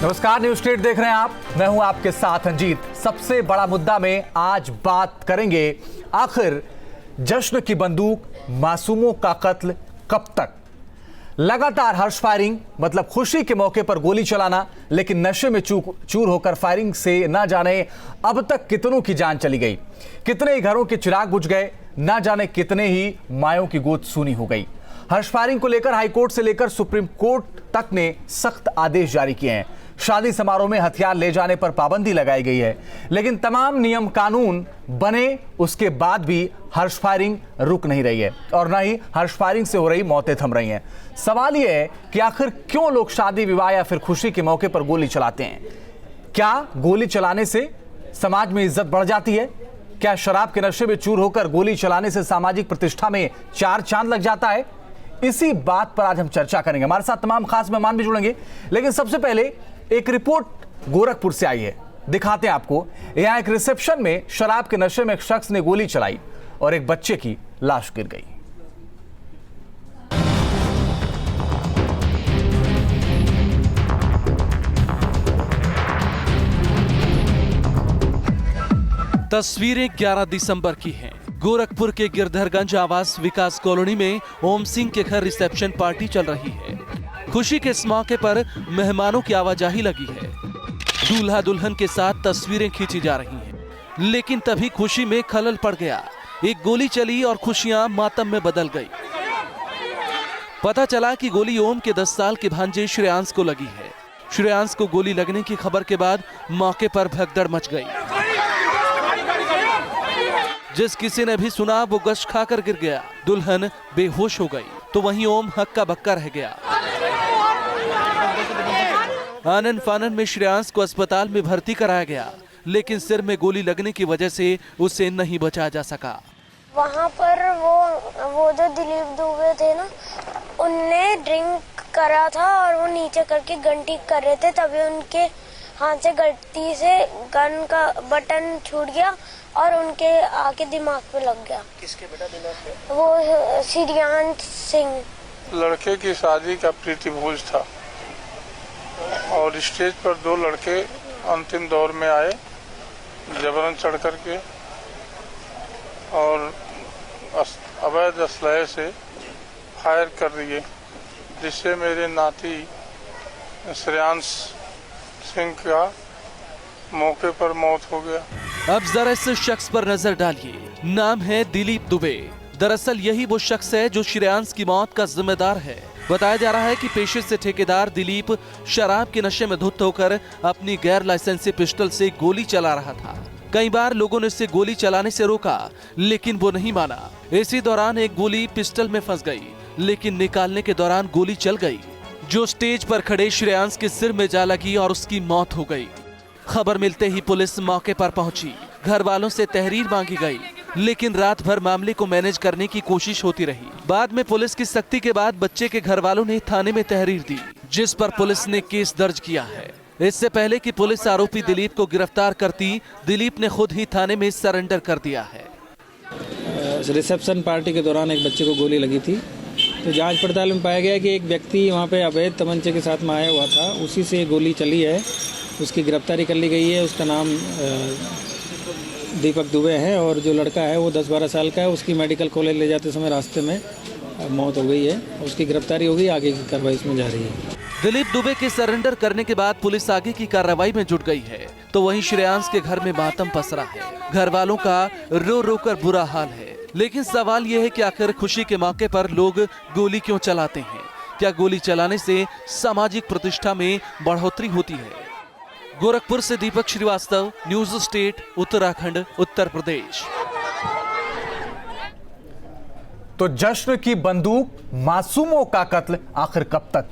नमस्कार, news state देख रहे हैं आप। मैं हूं आपके साथ अंजीत। सबसे बड़ा मुद्दा में आज बात करेंगे, आखिर जश्न की बंदूक, मासूमों का कत्ल कब तक। लगातार हर्ष फायरिंग, मतलब खुशी के मौके पर गोली चलाना, लेकिन नशे में चूर होकर फायरिंग से न जाने अब तक कितनों की जान चली गई, कितने ही घरों के चिराग बुझ गए, न जाने कितने ही मायों की गोद सूनी हो गई। हर्ष फायरिंग को लेकर हाईकोर्ट से लेकर सुप्रीम कोर्ट तक ने सख्त आदेश जारी किए हैं। शादी समारोह में हथियार ले जाने पर पाबंदी लगाई गई है, लेकिन तमाम नियम कानून बने उसके बाद भी हर्ष फायरिंग रुक नहीं रही है और न ही हर्ष फायरिंग से हो रही मौतें थम रही हैं। सवाल यह है कि आखिर क्यों लोग शादी विवाह या फिर खुशी के मौके पर गोली चलाते हैं। क्या गोली चलाने से समाज में इज्जत बढ़ जाती है? क्या शराब के नशे में चूर होकर गोली चलाने से सामाजिक प्रतिष्ठा में चार चांद लग जाता है? इसी बात पर आज हम चर्चा करेंगे। हमारे साथ तमाम खास मेहमान भी जुड़ेंगे, लेकिन सबसे पहले एक रिपोर्ट गोरखपुर से आई है, दिखाते हैं आपको। यहां एक रिसेप्शन में शराब के नशे में एक शख्स ने गोली चलाई और एक बच्चे की लाश गिर गई। तस्वीरें 11 दिसंबर की हैं। गोरखपुर के गिरधरगंज आवास विकास कॉलोनी में ओम सिंह के घर रिसेप्शन पार्टी चल रही है। खुशी के इस मौके पर मेहमानों की आवाजाही लगी है। दूल्हा दुल्हन के साथ तस्वीरें खींची जा रही हैं, लेकिन तभी खुशी में खलल पड़ गया। एक गोली चली और खुशियां मातम में बदल गई। पता चला कि गोली ओम के 10 साल के भांजे श्रेयांश को लगी है। श्रेयांश को गोली लगने की खबर के बाद मौके पर भगदड़ मच गई। जिस किसी ने भी सुना वो गश खाकर गिर गया। दुल्हन बेहोश हो गई तो वहीं ओम हक्का बक्का रह गया। आनन फानन में श्रेयांश को अस्पताल में भर्ती कराया गया, लेकिन सिर में गोली लगने की वजह से उसे नहीं बचाया जा सका। वहाँ पर वो जो दिलीप दुबे थे ना, उनने ड्रिंक करा था और वो नीचे करके गन ठीक कर रहे थे, तभी उनके हाथ से गलती से गन का बटन छूट गया और उनके आके दिमाग पे लग गया। किसके बेटा दिमाग पे? वो श्रेयांश सिंह। लड़के की शादी का प्रीति भोज था और स्टेज पर 2 लड़के अंतिम दौर में आए, जबरन चढ़ करके और अवैध असलहे से फायर कर दिए, जिससे मेरे नाती श्रेयांश सिंह का मौके पर मौत हो गया। अब जरा इस शख्स पर नजर डालिए। नाम है दिलीप दुबे। दरअसल यही वो शख्स है जो श्रेयांश की मौत का जिम्मेदार है। बताया जा रहा है कि पेशे से ठेकेदार दिलीप शराब के नशे में धुत होकर अपनी गैर लाइसेंसी पिस्टल से गोली चला रहा था। कई बार लोगों ने इसे गोली चलाने से रोका, लेकिन वो नहीं माना। इसी दौरान एक गोली पिस्टल में फंस गई, लेकिन निकालने के दौरान गोली चल गई, जो स्टेज पर खड़े श्रेयांश के सिर में जा लगी और उसकी मौत हो गई। खबर मिलते ही पुलिस मौके पर पहुंची। घर वालों से तहरीर मांगी गई, लेकिन रात भर मामले को मैनेज करने की कोशिश होती रही। बाद में पुलिस की सख्ती के बाद बच्चे के घर वालों ने थाने में तहरीर दी, जिस पर पुलिस ने केस दर्ज किया है। इससे पहले कि पुलिस आरोपी दिलीप को गिरफ्तार करती, दिलीप ने खुद ही थाने में सरेंडर कर दिया है। रिसेप्शन पार्टी के दौरान एक बच्चे को गोली लगी थी, तो जांच पड़ताल में पाया गया कि एक व्यक्ति वहाँ पे अवैध तमंचे के साथ में आया हुआ था, उसी से गोली चली है। उसकी गिरफ्तारी कर ली गई है। उसका नाम दीपक दुबे है और जो लड़का है वो 10-12 साल का है। उसकी मेडिकल कॉलेज ले जाते समय रास्ते में मौत हो गई है। उसकी गिरफ्तारी हो गई, आगे की कार्रवाई इसमें जारी है। दिलीप दुबे के सरेंडर करने के बाद पुलिस आगे की कार्रवाई में जुट गई है, तो वहीं श्रेयांश के घर में मातम पसरा है। घर वालों का रो रो कर बुरा हाल है, लेकिन सवाल यह है कि आखिर खुशी के मौके पर लोग गोली क्यों चलाते हैं? क्या गोली चलाने से सामाजिक प्रतिष्ठा में बढ़ोतरी होती है? गोरखपुर से दीपक श्रीवास्तव, न्यूज स्टेट, उत्तराखंड, उत्तर प्रदेश। तो जश्न की बंदूक, मासूमों का कत्ल आखिर कब तक?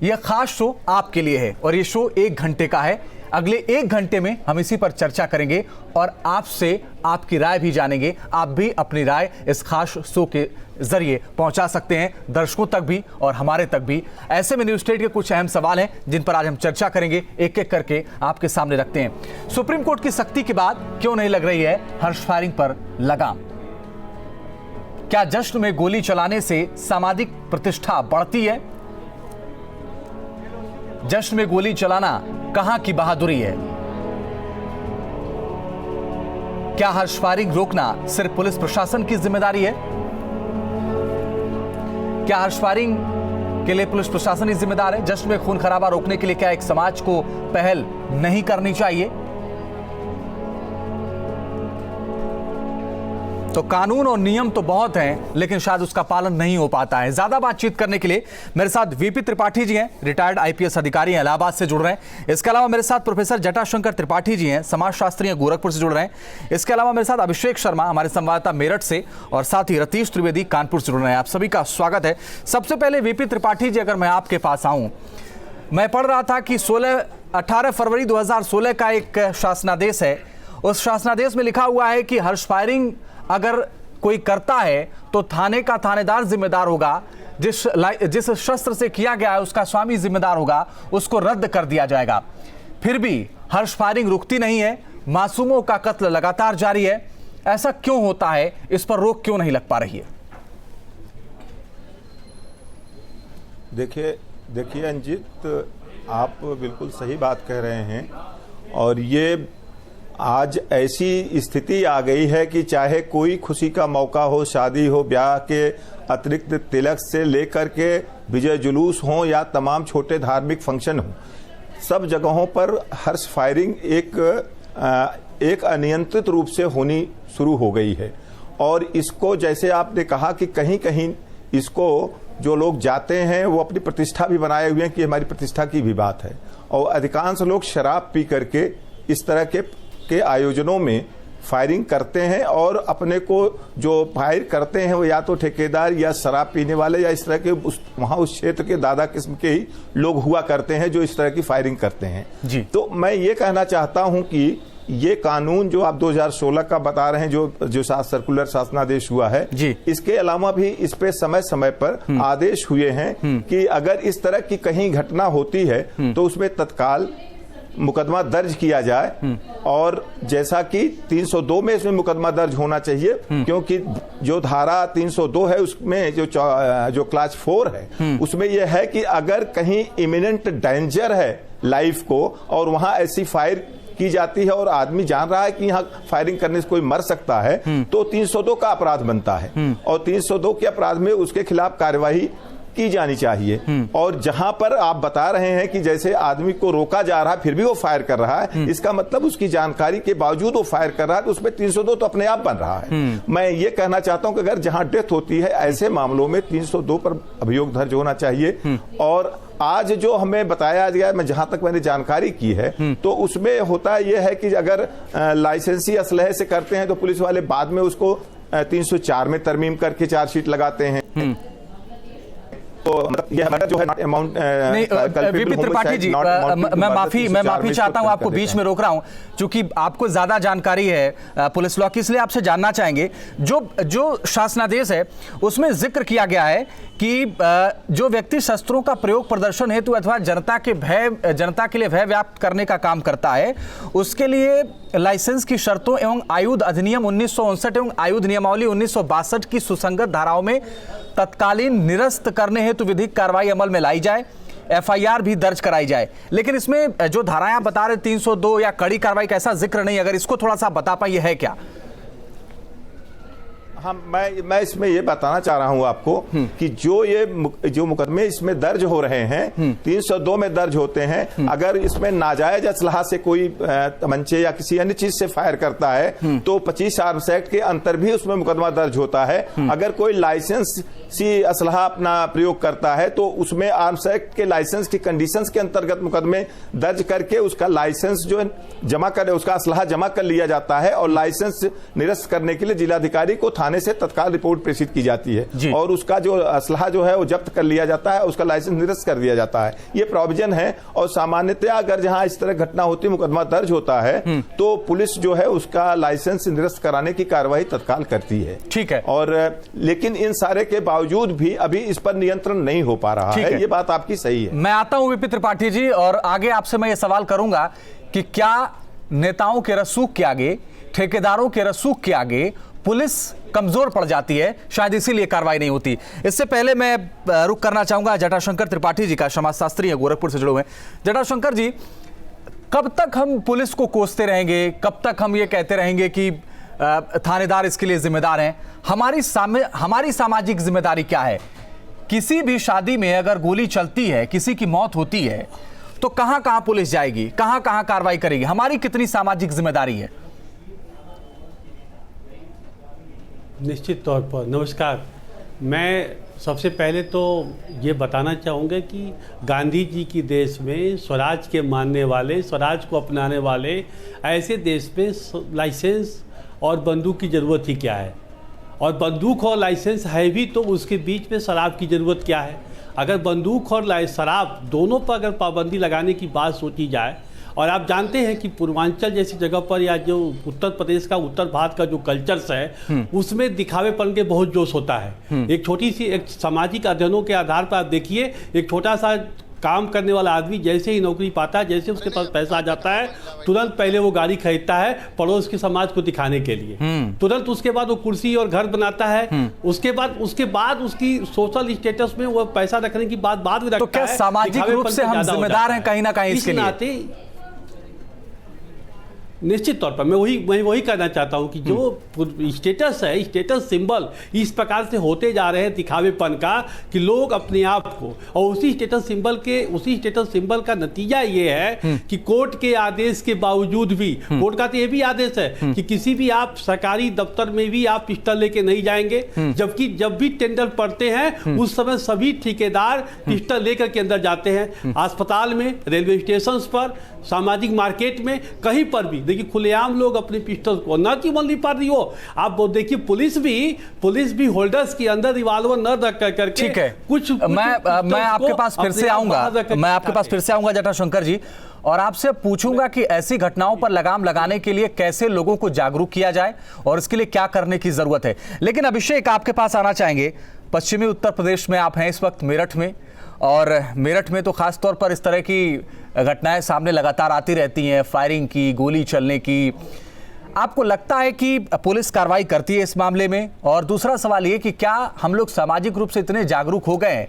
यह खास शो आपके लिए है और ये शो 1 घंटे का है। अगले 1 घंटे में हम इसी पर चर्चा करेंगे और आपसे आपकी राय भी जानेंगे। आप भी अपनी राय इस खास शो के जरिए पहुंचा सकते हैं, दर्शकों तक भी और हमारे तक भी। ऐसे में न्यूज स्टेट के कुछ अहम सवाल हैं जिन पर आज हम चर्चा करेंगे, एक एक करके आपके सामने रखते हैं। सुप्रीम कोर्ट की सख्ती के बाद क्यों नहीं लग रही है हर्ष फायरिंग पर लगाम? क्या जश्न में गोली चलाने से सामाजिक प्रतिष्ठा बढ़ती है? जश्न में गोली चलाना कहां की बहादुरी है? क्या हर्ष फायरिंग रोकना सिर्फ पुलिस प्रशासन की जिम्मेदारी है? क्या हर्ष फायरिंग के लिए पुलिस प्रशासन ही जिम्मेदार है? जश्न में खून खराबा रोकने के लिए क्या एक समाज को पहल नहीं करनी चाहिए? तो कानून और नियम तो बहुत हैं, लेकिन शायद उसका पालन नहीं हो पाता है। ज्यादा बातचीत करने के लिए मेरे साथ वीपी त्रिपाठी जी हैं, रिटायर्ड आईपीएस अधिकारी हैं, इलाहाबाद से जुड़ रहे हैं। इसके अलावा मेरे साथ प्रोफेसर जटाशंकर त्रिपाठी जी हैं, समाजशास्त्री हैं, गोरखपुर से जुड़ रहे हैं। इसके अलावा मेरे साथ अभिषेक शर्मा, हमारे संवाददाता मेरठ से, और साथ ही रतीश त्रिवेदी कानपुर से जुड़ रहे हैं। आप सभी का स्वागत है। सबसे पहले वीपी त्रिपाठी जी, अगर मैं आपके पास आऊं, मैं पढ़ रहा था कि 18 फरवरी 2016 का एक शासनादेश है। उस शासनादेश में लिखा हुआ है कि हर्ष फायरिंग अगर कोई करता है तो थाने का थानेदार जिम्मेदार होगा, जिस शस्त्र से किया गया है उसका स्वामी जिम्मेदार होगा, उसको रद्द कर दिया जाएगा। फिर भी हर्ष फायरिंग रुकती नहीं है, मासूमों का कत्ल लगातार जारी है। ऐसा क्यों होता है? इस पर रोक क्यों नहीं लग पा रही है? देखिए अंजित, आप बिल्कुल सही बात कह रहे हैं। और ये आज ऐसी स्थिति आ गई है कि चाहे कोई खुशी का मौका हो, शादी हो, ब्याह के अतिरिक्त तिलक से लेकर के विजय जुलूस हो या तमाम छोटे धार्मिक फंक्शन हो, सब जगहों पर हर्ष फायरिंग एक अनियंत्रित रूप से होनी शुरू हो गई है। और इसको, जैसे आपने कहा कि कहीं कहीं इसको जो लोग जाते हैं वो अपनी प्रतिष्ठा भी बनाए हुए हैं कि हमारी प्रतिष्ठा की भी बात है। और अधिकांश लोग शराब पी करके इस तरह के आयोजनों में फायरिंग करते हैं, और अपने को जो फायर करते हैं वो या तो ठेकेदार या शराब पीने वाले या इस तरह के वहां उस क्षेत्र के दादा किस्म के ही लोग हुआ करते हैं जो इस तरह की फायरिंग करते हैं जी। तो मैं ये कहना चाहता हूं कि ये कानून जो आप 2016 का बता रहे हैं, जो सर्कुलर शासनादेश हुआ है जी, इसके अलावा भी इस पे समय समय पर आदेश हुए हैं कि अगर इस तरह की कहीं घटना होती है तो उसमें तत्काल मुकदमा दर्ज किया जाए। और जैसा कि 302 में इसमें मुकदमा दर्ज होना चाहिए, क्योंकि जो धारा 302 है उसमें जो क्लास 4 है उसमें यह है कि अगर कहीं इमिनेंट डेंजर है लाइफ को और वहां ऐसी फायर की जाती है और आदमी जान रहा है कि यहाँ फायरिंग करने से कोई मर सकता है, तो 302 का अपराध बनता है। और 302 के अपराध में उसके खिलाफ कार्यवाही की जानी चाहिए। और जहां पर आप बता रहे हैं कि जैसे आदमी को रोका जा रहा है फिर भी वो फायर कर रहा है, इसका मतलब उसकी जानकारी के बावजूद वो फायर कर रहा है, तो उसमें 302 तो अपने आप बन रहा है। मैं ये कहना चाहता हूं कि अगर जहां डेथ होती है ऐसे मामलों में 302 पर अभियोग दर्ज होना चाहिए। और आज जो हमें बताया गया, मैं जहां तक मैंने जानकारी की है, तो उसमें होता यह है कि अगर लाइसेंसी असलहे से करते हैं तो पुलिस वाले बाद में उसको 304 में तरमीम करके चार्जशीट लगाते हैं। तो मतलब जो है अमाउंट वीपी त्रिपाठी जी, मैं माफी चाहता हूं, आपको बीच में रोक रहा हूं, क्योंकि आपको ज्यादा जानकारी है पुलिस लॉ की, इसलिए आपसे जानना चाहेंगे। जो शासनादेश है उसमें जिक्र किया गया है कि जो व्यक्ति शस्त्रों का प्रयोग प्रदर्शन हेतु अथवा जनता के लिए भय व्याप्त करने का काम करता है, उसके लिए लाइसेंस की शर्तों एवं आयुध अधिनियम 1959 एवं आयुध नियमावली 1962 की सुसंगत धाराओं में तत्कालीन निरस्त करने हेतु विधिक कार्रवाई अमल में लाई जाए, एफआईआर भी दर्ज कराई जाए। लेकिन इसमें जो धाराएं आप बता रहे 302 या कड़ी कार्रवाई का ऐसा जिक्र नहीं, अगर इसको थोड़ा सा बता पाए, ये है क्या? हाँ, मैं इसमें ये बताना चाह रहा हूं आपको कि जो मुकदमे इसमें दर्ज हो रहे हैं 302 में दर्ज होते हैं, अगर इसमें नाजायज असलहा से कोई तमंचे या किसी अन्य चीज से फायर करता है तो 25 आर्म्स एक्ट के अंतर भी उसमें मुकदमा दर्ज होता है। अगर कोई लाइसेंस सी असलहा अपना प्रयोग करता है तो उसमें आर्म्स एक्ट के लाइसेंस की कंडीशंस के अंतर्गत मुकदमे दर्ज करके उसका लाइसेंस जो जमा करे, उसका असलहा जमा कर लिया जाता है और लाइसेंस निरस्त करने के लिए जिलाधिकारी को थाने से तत्काल रिपोर्ट प्रेषित की जाती है और उसका जो असलहा जो है वो जब्त कर लिया जाता है, उसका लाइसेंस निरस्त कर दिया जाता है। ये प्रोविजन है। और सामान्यतया अगर जहां इस तरह घटना होती है, मुकदमा दर्ज होता है, तो पुलिस जो है उसका लाइसेंस निरस्त कराने की कार्रवाई तत्काल करती है। ठीक है। और लेकिन इन सारे के बावजूद भी अभी इस पर नियंत्रण नहीं हो पा रहा है। ये बात आपकी सही है। मैं आता हूं वीपी त्रिपाठी जी, और आगे आपसे मैं ये सवाल करूंगा कि क्या नेताओं के रसूख के आगे, ठेकेदारों के रसूख के आगे पुलिस कमजोर पड़ जाती है, शायद इसीलिए कार्रवाई नहीं होती। इससे पहले मैं रुख करना चाहूंगा जटाशंकर त्रिपाठी जी का, समाजशास्त्री है, गोरखपुर से जुड़े हुए हैं। जटाशंकर जी, कब तक हम पुलिस को कोसते रहेंगे, कब तक हम ये कहते रहेंगे कि थानेदार इसके लिए जिम्मेदार हैं? हमारी सामाजिक जिम्मेदारी क्या है? किसी भी शादी में अगर गोली चलती है, किसी की मौत होती है, तो कहां कहां पुलिस जाएगी, कहां कहां कार्रवाई करेगी? हमारी कितनी सामाजिक जिम्मेदारी है? निश्चित तौर पर नमस्कार। मैं सबसे पहले तो ये बताना चाहूँगा कि गांधी जी की देश में स्वराज के मानने वाले, स्वराज को अपनाने वाले ऐसे देश में लाइसेंस और बंदूक की ज़रूरत ही क्या है? और बंदूक और लाइसेंस है भी तो उसके बीच में शराब की ज़रूरत क्या है? अगर बंदूक और शराब दोनों पर अगर पाबंदी लगाने की बात सोची जाए, और आप जानते हैं कि पूर्वांचल जैसी जगह पर या जो उत्तर प्रदेश का, उत्तर भारत का जो कल्चर्स है, उसमें दिखावेपन के बहुत जोश होता है। एक छोटी सी एक सामाजिक अध्ययनों के आधार पर आप देखिए, एक छोटा सा काम करने वाला आदमी जैसे ही नौकरी पाता है, जैसे उसके पास पैसा आ जाता है, तुरंत पहले वो गाड़ी खरीदता है पड़ोस के समाज को दिखाने के लिए। तुरंत उसके बाद वो कुर्सी और घर बनाता है। उसके बाद उसकी सोशल स्टेटस में वो पैसा रखने की बात बाद में रखता है। तो क्या सामाजिक रूप से हम जिम्मेदार हैं कहीं ना कहीं इसके लिए? निश्चित तौर पर मैं वही कहना चाहता हूं कि जो स्टेटस है, स्टेटस सिंबल इस प्रकार से होते जा रहे हैं दिखावेपन का, कि लोग अपने आप को, और उसी स्टेटस सिंबल का नतीजा ये है कि कोर्ट के आदेश के बावजूद भी, कोर्ट का तो ये भी आदेश है कि किसी भी आप सरकारी दफ्तर में भी आप पिस्टल लेके नहीं जाएंगे, जबकि जब भी टेंडर पड़ते हैं उस समय सभी ठेकेदार पिस्टल लेकर के अंदर जाते हैं। अस्पताल में, रेलवे स्टेशन पर, सामाजिक मार्केट में, कहीं पर भी देखिए खुलेआम लोग अपने पिस्टल को, ना कि ओनली पर रही हो, आप देखिए पुलिस भी होल्डर्स के अंदर रिवॉल्वर न रख करके, ठीक है, कुछ मैं आपके पास फिर से आऊंगा जटाशंकर जी, और आपसे पूछूंगा कि ऐसी घटनाओं पर लगाम लगाने के लिए कैसे लोगों को जागरूक किया जाए और इसके लिए क्या करने की जरूरत है। लेकिन अभिषेक, आपके पास आना चाहेंगे। पश्चिमी उत्तर प्रदेश में आप हैं इस वक्त, मेरठ में, और मेरठ में तो खास तौर पर इस तरह की घटनाएं सामने लगातार आती रहती हैं, फायरिंग की, गोली चलने की। आपको लगता है कि पुलिस कार्रवाई करती है इस मामले में? और दूसरा सवाल ये कि क्या हम लोग सामाजिक रूप से इतने जागरूक हो गए हैं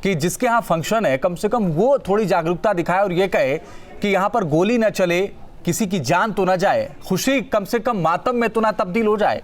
कि जिसके यहाँ फंक्शन है कम से कम वो थोड़ी जागरूकता दिखाए और ये कहे कि यहाँ पर गोली न चले, किसी की जान तो न जाए, खुशी कम से कम मातम में तो ना तब्दील हो जाए?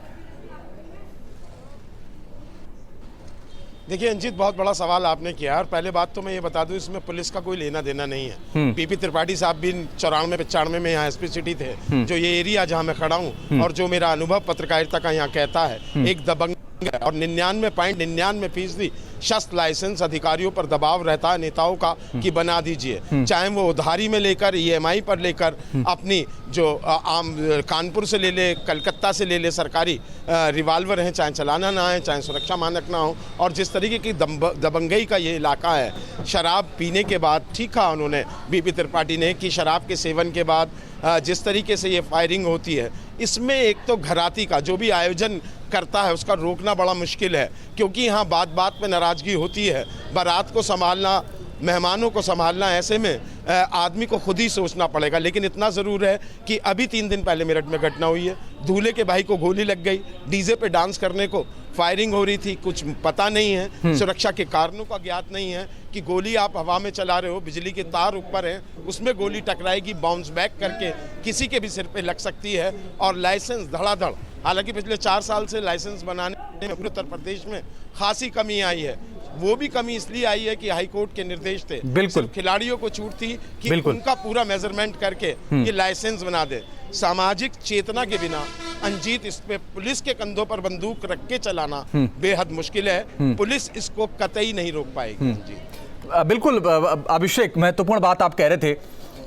देखिए अंजित, बहुत बड़ा सवाल आपने किया। और पहले बात तो मैं ये बता दूं, इसमें पुलिस का कोई लेना देना नहीं है। पीपी त्रिपाठी साहब भी 94-95 में यहाँ एसपी सिटी थे। जो ये एरिया जहाँ मैं खड़ा हूँ और जो मेरा अनुभव पत्रकारिता का यहाँ कहता है, एक दबंग और 99.99% शस्त्र लाइसेंस अधिकारियों पर दबाव रहता है नेताओं का कि बना दीजिए, चाहे वो उधारी में लेकर, EMI पर लेकर, अपनी जो आम कानपुर से ले ले, कलकत्ता से ले ले सरकारी रिवाल्वर हैं, चाहे चलाना ना है, चाहे सुरक्षा मानक ना हो। और जिस तरीके की दबंगई का ये इलाका है, शराब पीने के बाद, ठीक कहा उन्होंने बीपी त्रिपाठी ने कि शराब के सेवन के बाद जिस तरीके से ये फायरिंग होती है, इसमें एक तो घराती का जो भी आयोजन करता है उसका रोकना बड़ा मुश्किल है, क्योंकि यहाँ बात बात में नाराज़गी होती है। बारात को संभालना, मेहमानों को संभालना, ऐसे में आदमी को खुद ही सोचना पड़ेगा। लेकिन इतना ज़रूर है कि अभी 3 दिन पहले मेरठ में घटना हुई है, दूल्हे के भाई को गोली लग गई, डीजे पे डांस करने को फायरिंग हो रही थी, कुछ पता नहीं है, सुरक्षा के कारणों का ज्ञात नहीं है कि गोली आप हवा में चला रहे हो, बिजली के तार ऊपर हैं, उसमें गोली टकराएगी, बाउंस बैक करके किसी के भी सिर पे लग सकती है। और लाइसेंस धड़ाधड़, हालांकि पिछले 4 साल से लाइसेंस बनाने में उत्तर प्रदेश में खासी कमी आई है। वो भी कमी इसलिए आई है कि हाई कोर्ट के निर्देश थे, बिल्कुल खिलाड़ियों को छूट थी कि उनका पूरा मेजरमेंट करके ये लाइसेंस बना दे। सामाजिक चेतना के बिना अंजीत, इस पे पुलिस के कंधों पर बंदूक रख के चलाना बेहद मुश्किल है। पुलिस इसको कतई नहीं रोक पाएगी। बिल्कुल अभिषेक, महत्वपूर्ण बात आप कह रहे थे।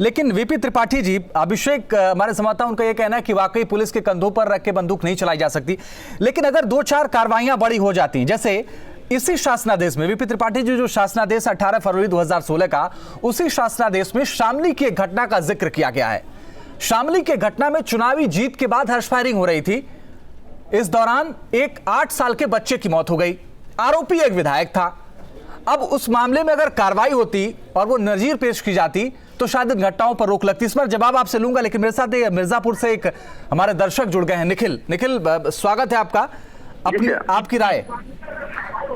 लेकिन वीपी त्रिपाठी जी, अभिषेक हमारे संवाददाता, उनका यह कहना है कि वाकई पुलिस के कंधों पर रख के बंदूक नहीं चलाई जा सकती। लेकिन अगर 2-4 कार्रवाइयां बड़ी हो जाती, जैसे इसी शासनादेश में वीपी त्रिपाठी जी जो शासनादेश 18 फरवरी 2016 का, उसी शासनादेश में शामली की एक घटना का जिक्र किया गया है। शामली के घटना में चुनावी जीत के बाद हर्ष फायरिंग हो रही थी। इस दौरान एक 8 साल के बच्चे की मौत हो गई। आरोपी एक विधायक था। अब उस मामले में अगर कार्रवाई होती और वो नजीर पेश की जाती तो शायद इन घटनाओं पर रोक लगती। इस पर जवाब आपसे लूंगा, लेकिन मेरे साथ मिर्जापुर से एक हमारे दर्शक जुड़ गए हैं। निखिल, स्वागत है आपका। अपनी आपकी राय।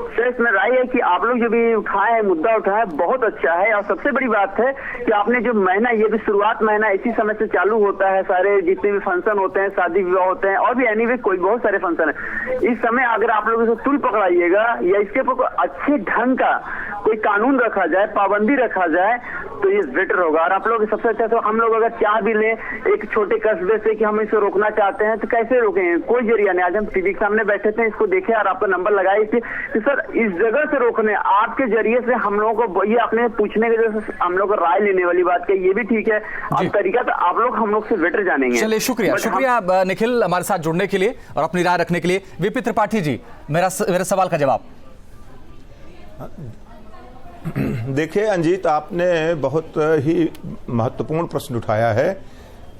सर, इसमें राय है कि आप लोग जो भी उठाए हैं, मुद्दा उठाया, बहुत अच्छा है। और सबसे बड़ी बात है कि आपने जो महीना, ये भी शुरुआत महीना इसी समय से चालू होता है। सारे जितने भी फंक्शन होते हैं, शादी विवाह होते हैं, और भी एनीवे कोई बहुत सारे फंक्शन है। इस समय अगर आप लोग इसे तुल पकड़ाइएगा या इसके ऊपर अच्छे ढंग का कोई कानून रखा जाए, पाबंदी रखा जाए, तो ये बेटर होगा। और आप लोग सबसे अच्छा, तो हम लोग अगर चाह भी लें एक छोटे कस्बे से कि हम इसे रोकना चाहते हैं, तो कैसे रोकेंगे? कोई जरिया नहीं। आज हम टीवी के सामने बैठे थे, इसको देखे और आपका नंबर लगाए थे कि सर इस जगह से रोकने, आपके जरिए से हम लोगों को, ये आपने पूछने के जैसे हम लोग को राय लेने वाली बात की, ये भी ठीक है। अब तरीका तो आप लोग हम लोग से बेटर जानेंगे। चलिए, शुक्रिया निखिल हमारे साथ जुड़ने के लिए और अपनी राय रखने के लिए। वीपी त्रिपाठी जी, मेरे सवाल का जवाब। देखिए अंजीत, आपने बहुत ही महत्वपूर्ण प्रश्न उठाया है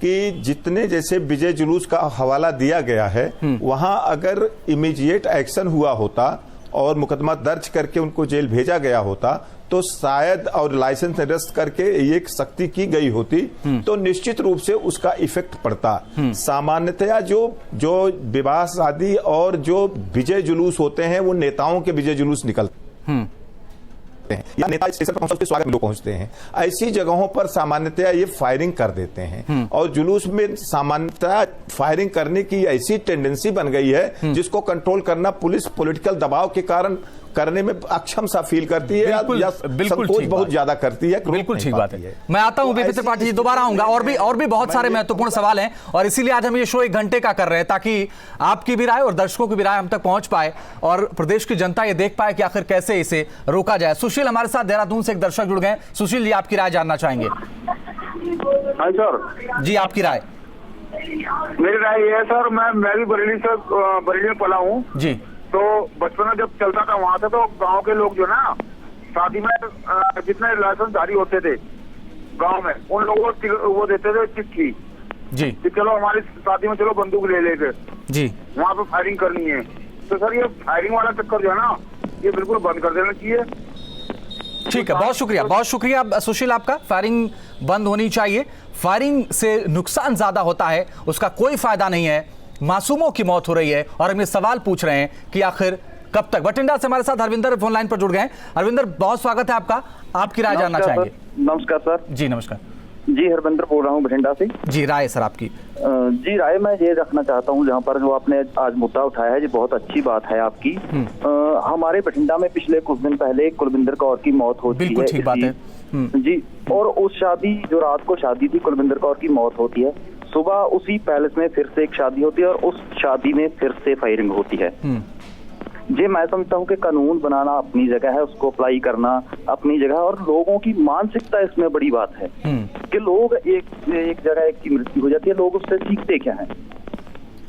कि जितने जैसे विजय जुलूस का हवाला दिया गया है, वहां अगर इमीडिएट एक्शन हुआ होता और मुकदमा दर्ज करके उनको जेल भेजा गया होता तो शायद, और लाइसेंस निरस्त करके एक सख्ती की गई होती तो निश्चित रूप से उसका इफेक्ट पड़ता। सामान्यतया जो विवाह शादी और जो विजय जुलूस होते हैं वो नेताओं के विजय जुलूस निकलते हैं या नेता स्टेशन पर पहुंचते स्वागत में लोग पहुंचते हैं। ऐसी जगहों पर सामान्यतया ये फायरिंग कर देते हैं और जुलूस में सामान्यतया फायरिंग करने की ऐसी टेंडेंसी बन गई है जिसको कंट्रोल करना पुलिस पॉलिटिकल दबाव के कारण करने में अक्षम सा फील करती है या संकोच बहुत ज्यादा करती है। बिल्कुल ठीक बात है। मैं आता हूं वीपी त्रिपाठी जी, दोबारा आऊंगा। और भी बहुत सारे महत्वपूर्ण सवाल हैं और इसीलिए आज हम ये शो 1 घंटे का कर रहे हैं ताकि आपकी भी राय और दर्शकों की भी राय हम तक पहुंच पाए और प्रदेश की जनता ये देख पाए कि आखिर कैसे इसे रोका जाए। सुशील हमारे साथ देहरादून से एक दर्शक जुड़ गए। सुशील जी, आपकी राय जानना चाहेंगे। हाँ सर जी, आपकी राय। मेरी राय ये है सर, मैं भी बरेली में पला हूँ जी। तो बचपन में जब चलता था वहाँ से, तो गांव के लोग जो ना शादी में जितने लाइसेंस जारी होते थे गांव में, उन लोगों को वो देते थे चिट्ठी जी कि चलो हमारी शादी में चलो बंदूक ले लेके जी, वहाँ पे फायरिंग करनी है। तो सर ये फायरिंग वाला चक्कर जो है ना, ये बिल्कुल बंद कर देना चाहिए। ठीक है, बहुत शुक्रिया सुशील आपका। फायरिंग बंद होनी चाहिए। फायरिंग से नुकसान ज्यादा होता है, उसका कोई फायदा नहीं है। मासूमों की मौत हो रही है और हम ये सवाल पूछ रहे हैं कि आखिर कब तक। बठिंडा से हमारे साथ हरविंदर फोन लाइन पर जुड़ गए हैं। हरविंदर, बहुत स्वागत है आपका। आपकी राय जानना चाहेंगे। नमस्कार सर। जी नमस्कार जी, हरविंदर बोल रहा हूँ बठिंडा से। जी, राय सर आपकी। जी, राय मैं ये रखना चाहता हूँ, जहाँ पर जो आपने आज मुद्दा उठाया है, ये बहुत अच्छी बात है आपकी। हमारे बठिंडा में पिछले कुछ दिन पहले कुलविंदर कौर की मौत होती है। बिल्कुल ठीक बात है जी। और उस शादी, जो रात को शादी थी, कुलविंदर कौर की मौत होती है। सुबह उसी पैलेस में फिर से एक शादी होती है और उस शादी में फिर से फायरिंग होती है। जी, मैं समझता हूँ कि कानून बनाना अपनी जगह है, उसको अप्लाई करना अपनी जगह, और लोगों की मानसिकता इसमें बड़ी बात है कि लोग एक जगह एक की मृत्यु हो जाती है, लोग उससे सीखते क्या है।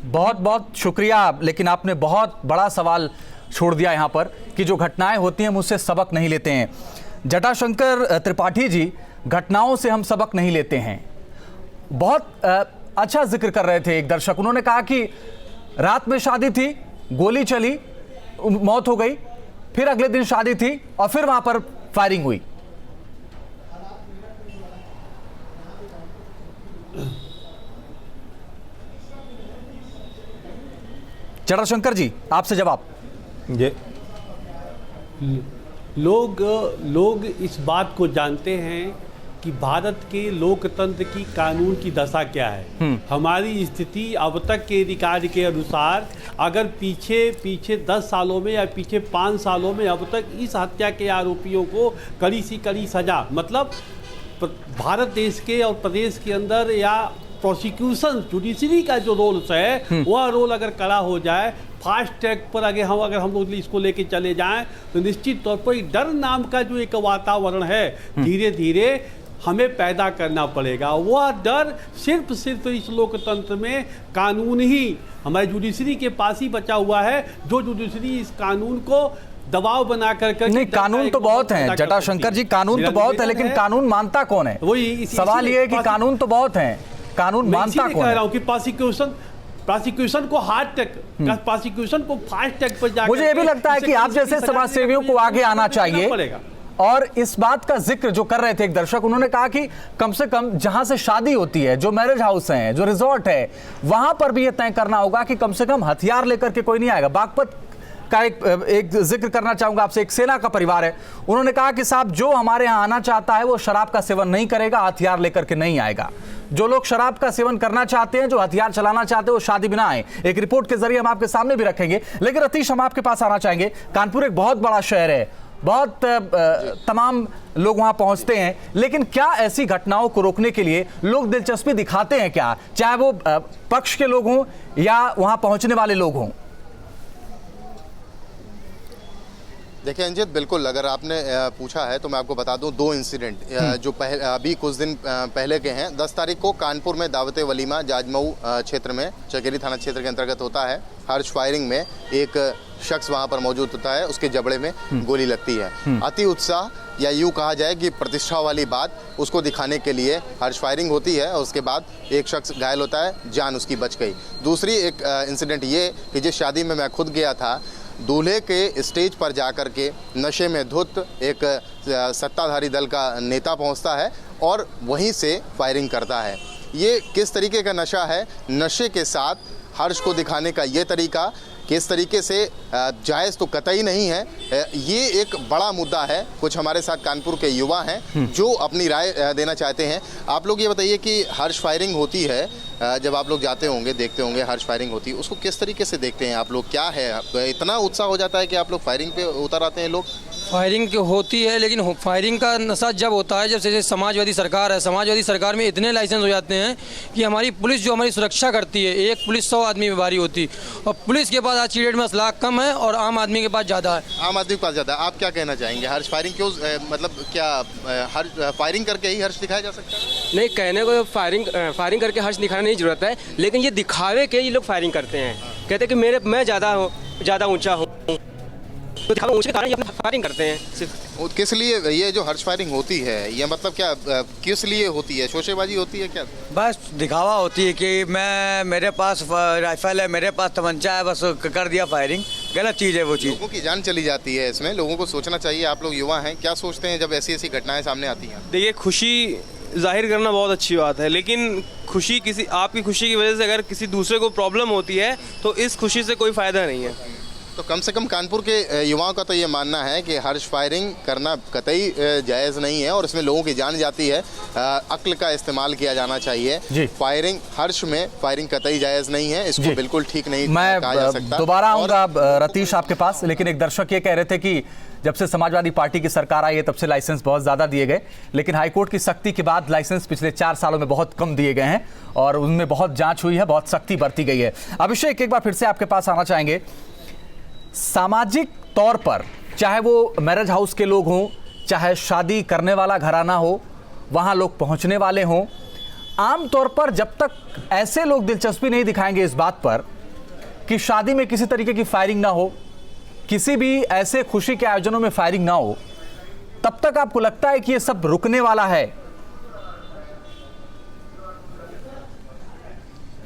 बहुत बहुत शुक्रिया, लेकिन आपने बहुत बड़ा सवाल छोड़ दिया यहाँ पर कि जो घटनाएं होती हैं मुझसे सबक नहीं लेते हैं। जटाशंकर त्रिपाठी जी, घटनाओं से हम सबक नहीं लेते हैं। बहुत अच्छा जिक्र कर रहे थे एक दर्शक, उन्होंने कहा कि रात में शादी थी, गोली चली, मौत हो गई, फिर अगले दिन शादी थी और फिर वहां पर फायरिंग हुई। जटाशंकर जी, आपसे जवाब। ये लोग इस बात को जानते हैं कि भारत के लोकतंत्र की कानून की दशा क्या है। हमारी स्थिति अब तक के रिकॉर्ड के अनुसार, अगर पीछे 10 सालों में या पीछे 5 सालों में अब तक इस हत्या के आरोपियों को कड़ी सी कड़ी सजा, मतलब भारत देश के और प्रदेश के अंदर या प्रोसिक्यूशन जुडिशरी का जो रोल है, वह रोल अगर कड़ा हो जाए, फास्ट ट्रैक पर अगर हम लोग इसको लेके चले जाएं, तो निश्चित तौर पर डर नाम का जो एक वातावरण है, धीरे धीरे हमें पैदा करना पड़ेगा। वह डर सिर्फ इस लोकतंत्र में कानून ही हमारे जुडिशरी के पास ही बचा हुआ है, जो जुडिशरी इस कानून को दबाव बना कर नहीं, कानून तो बहुत है जटाशंकर जी, कानून तो बहुत है, लेकिन कानून मानता कौन है? वही सवाल ये है कि कानून तो बहुत है, कानून मानता कौन है? कह रहा हूँ कि प्रोसिक्यूशन को हार्ड ट्रैक, प्रोसिक्यूशन को फास्ट ट्रैक पर जाकर, मुझे ये भी लगता है कि आप जैसे समाज सेवियों को आगे आना चाहिए और इस बात का जिक्र जो कर रहे थे एक दर्शक, उन्होंने कहा कि कम से कम जहां से शादी होती है, जो मैरिज हाउस हैं, जो रिजॉर्ट है, वहां पर भी यह तय करना होगा कि कम से कम हथियार लेकर के कोई नहीं आएगा। बागपत का एक जिक्र करना चाहूंगा आपसे, एक सेना का परिवार है, उन्होंने कहा कि साहब जो हमारे यहां आना चाहता है वो शराब का सेवन नहीं करेगा, हथियार लेकर के नहीं आएगा। जो लोग शराब का सेवन करना चाहते हैं, जो हथियार चलाना चाहते हैं, वो शादी बिना आए। एक रिपोर्ट के जरिए हम आपके सामने भी रखेंगे। लेकिन रतीश, हम आपके पास आना चाहेंगे। कानपुर एक बहुत बड़ा शहर है, बहुत तमाम लोग वहां पहुंचते हैं, लेकिन क्या ऐसी घटनाओं को रोकने के लिए लोग दिलचस्पी दिखाते हैं क्या, चाहे वो पक्ष के लोग हों या वहां पहुंचने वाले लोग हों? देखिए अंजित, बिल्कुल, अगर आपने पूछा है तो मैं आपको बता दूं, 2 इंसिडेंट जो अभी कुछ दिन पहले के हैं। 10 तारीख को कानपुर में दावते वलीमा जाजमऊ क्षेत्र में, चकेरी थाना क्षेत्र के अंतर्गत होता है, हर्ष फायरिंग में एक शख्स वहां पर मौजूद होता है, उसके जबड़े में गोली लगती है। अति उत्साह या यूँ कहा जाए कि प्रतिष्ठा वाली बात, उसको दिखाने के लिए हर्ष फायरिंग होती है और उसके बाद एक शख्स घायल होता है, जान उसकी बच गई। दूसरी एक इंसिडेंट ये कि जिस शादी में मैं खुद गया था, दूल्हे के स्टेज पर जाकर के नशे में धुत एक सत्ताधारी दल का नेता पहुंचता है और वहीं से फायरिंग करता है। ये किस तरीके का नशा है? नशे के साथ हर्ष को दिखाने का ये तरीका किस तरीके से जायज़ तो कतई नहीं है। ये एक बड़ा मुद्दा है। कुछ हमारे साथ कानपुर के युवा हैं जो अपनी राय देना चाहते हैं। आप लोग ये बताइए कि हर्ष फायरिंग होती है, जब आप लोग जाते होंगे, देखते होंगे हर्ष फायरिंग होती है, उसको किस तरीके से देखते हैं आप लोग? क्या है, इतना उत्साह हो जाता है कि आप लोग फायरिंग पे उतर आते हैं? लोग फायरिंग होती है, लेकिन फायरिंग का नशा जब होता है जब से समाजवादी सरकार है, समाजवादी सरकार में इतने लाइसेंस हो जाते हैं कि हमारी पुलिस जो हमारी सुरक्षा करती है, एक पुलिस 100 आदमी में भारी होती, और पुलिस के पास आज की डेट में असलाह कम है और आम आदमी के पास ज़्यादा है। आम आदमी के पास ज़्यादा है। आप क्या कहना चाहेंगे? हर्ष फायरिंग क्यों, मतलब क्या हर फायरिंग करके ही हर्ष दिखाया जा सकता है? नहीं, कहने को फायरिंग करके हर्ष दिखाने नहीं जरूरत है, लेकिन ये दिखावे के ये लोग फायरिंग करते हैं। कहते हैं कि मैं ज़्यादा ऊंचा हूँ, तो दिखावे ऊंचे कारण ये फायरिंग करते हैं। सिर्फ किस लिए ये जो हर्ष फायरिंग होती है, ये मतलब क्या किस लिए होती है? शोशेबाजी होती है क्या? बस दिखावा होती है कि मेरे पास राइफल है, मेरे पास तमंचा है, बस कर दिया फायरिंग। गलत चीज़ है वो चीज़। लोगों की जान चली जाती है इसमें। लोगों को सोचना चाहिए। आप लोग युवा हैं, क्या सोचते हैं जब ऐसी घटनाएं सामने आती हैं? देखिए, खुशी जाहिर करना बहुत अच्छी बात है, लेकिन खुशी आपकी खुशी की वजह से अगर किसी दूसरे को प्रॉब्लम होती है तो इस खुशी से कोई फ़ायदा नहीं है। तो कम से कम कानपुर के युवाओं का तो ये मानना है कि हर्ष फायरिंग करना कतई जायज़ नहीं है और इसमें लोगों की जान जाती है। अक्ल का इस्तेमाल किया जाना चाहिए। फायरिंग, हर्ष में फायरिंग कतई जायज़ नहीं है, इसको बिल्कुल ठीक नहीं कहा जा सकता। मैं दोबारा आऊँगा रतीश आपके पास, लेकिन एक दर्शक ये कह रहे थे कि जब से समाजवादी पार्टी की सरकार आई है तब से लाइसेंस बहुत ज़्यादा दिए गए, लेकिन हाईकोर्ट की सख्ती के बाद लाइसेंस पिछले 4 सालों में बहुत कम दिए गए हैं और उनमें बहुत जांच हुई है, बहुत सख्ती बरती गई है। अभिषेक, एक बार फिर से आपके पास आना चाहेंगे। सामाजिक तौर पर चाहे वो मैरिज हाउस के लोग हों, चाहे शादी करने वाला घराना हो, वहाँ लोग पहुँचने वाले हों, आम तौर पर जब तक ऐसे लोग दिलचस्पी नहीं दिखाएंगे इस बात पर कि शादी में किसी तरीके की फायरिंग ना हो, किसी भी ऐसे खुशी के आयोजनों में फायरिंग ना हो, तब तक आपको लगता है कि ये सब रुकने वाला है?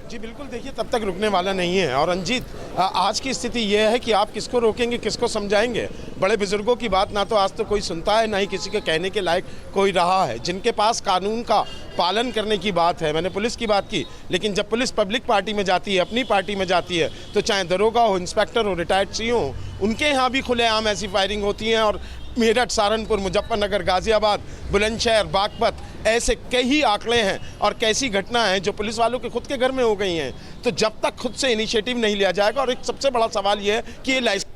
जी बिल्कुल, देखिए तब तक रुकने वाला नहीं है। और रंजीत, आज की स्थिति यह है कि आप किसको रोकेंगे, किसको समझाएंगे? बड़े बुजुर्गों की बात ना तो आज तो कोई सुनता है, ना ही किसी के कहने के लायक कोई रहा है। जिनके पास कानून का पालन करने की बात है, मैंने पुलिस की बात की, लेकिन जब पुलिस पब्लिक पार्टी में जाती है, अपनी पार्टी में जाती है, तो चाहे दरोगा हो, इंस्पेक्टर हो, रिटायर्ड सीओ हो, उनके यहाँ भी खुलेआम ऐसी फायरिंग होती है। और मेरठ, सहारनपुर, मुजफ्फरनगर, गाजियाबाद, बुलंदशहर, बागपत, ऐसे कई आंकड़े हैं और कैसी घटना है जो पुलिस वालों के खुद के घर में हो गई हैं। तो जब तक खुद से इनिशिएटिव नहीं लिया जाएगा, और एक सबसे बड़ा सवाल यह है कि ये लाइसेंस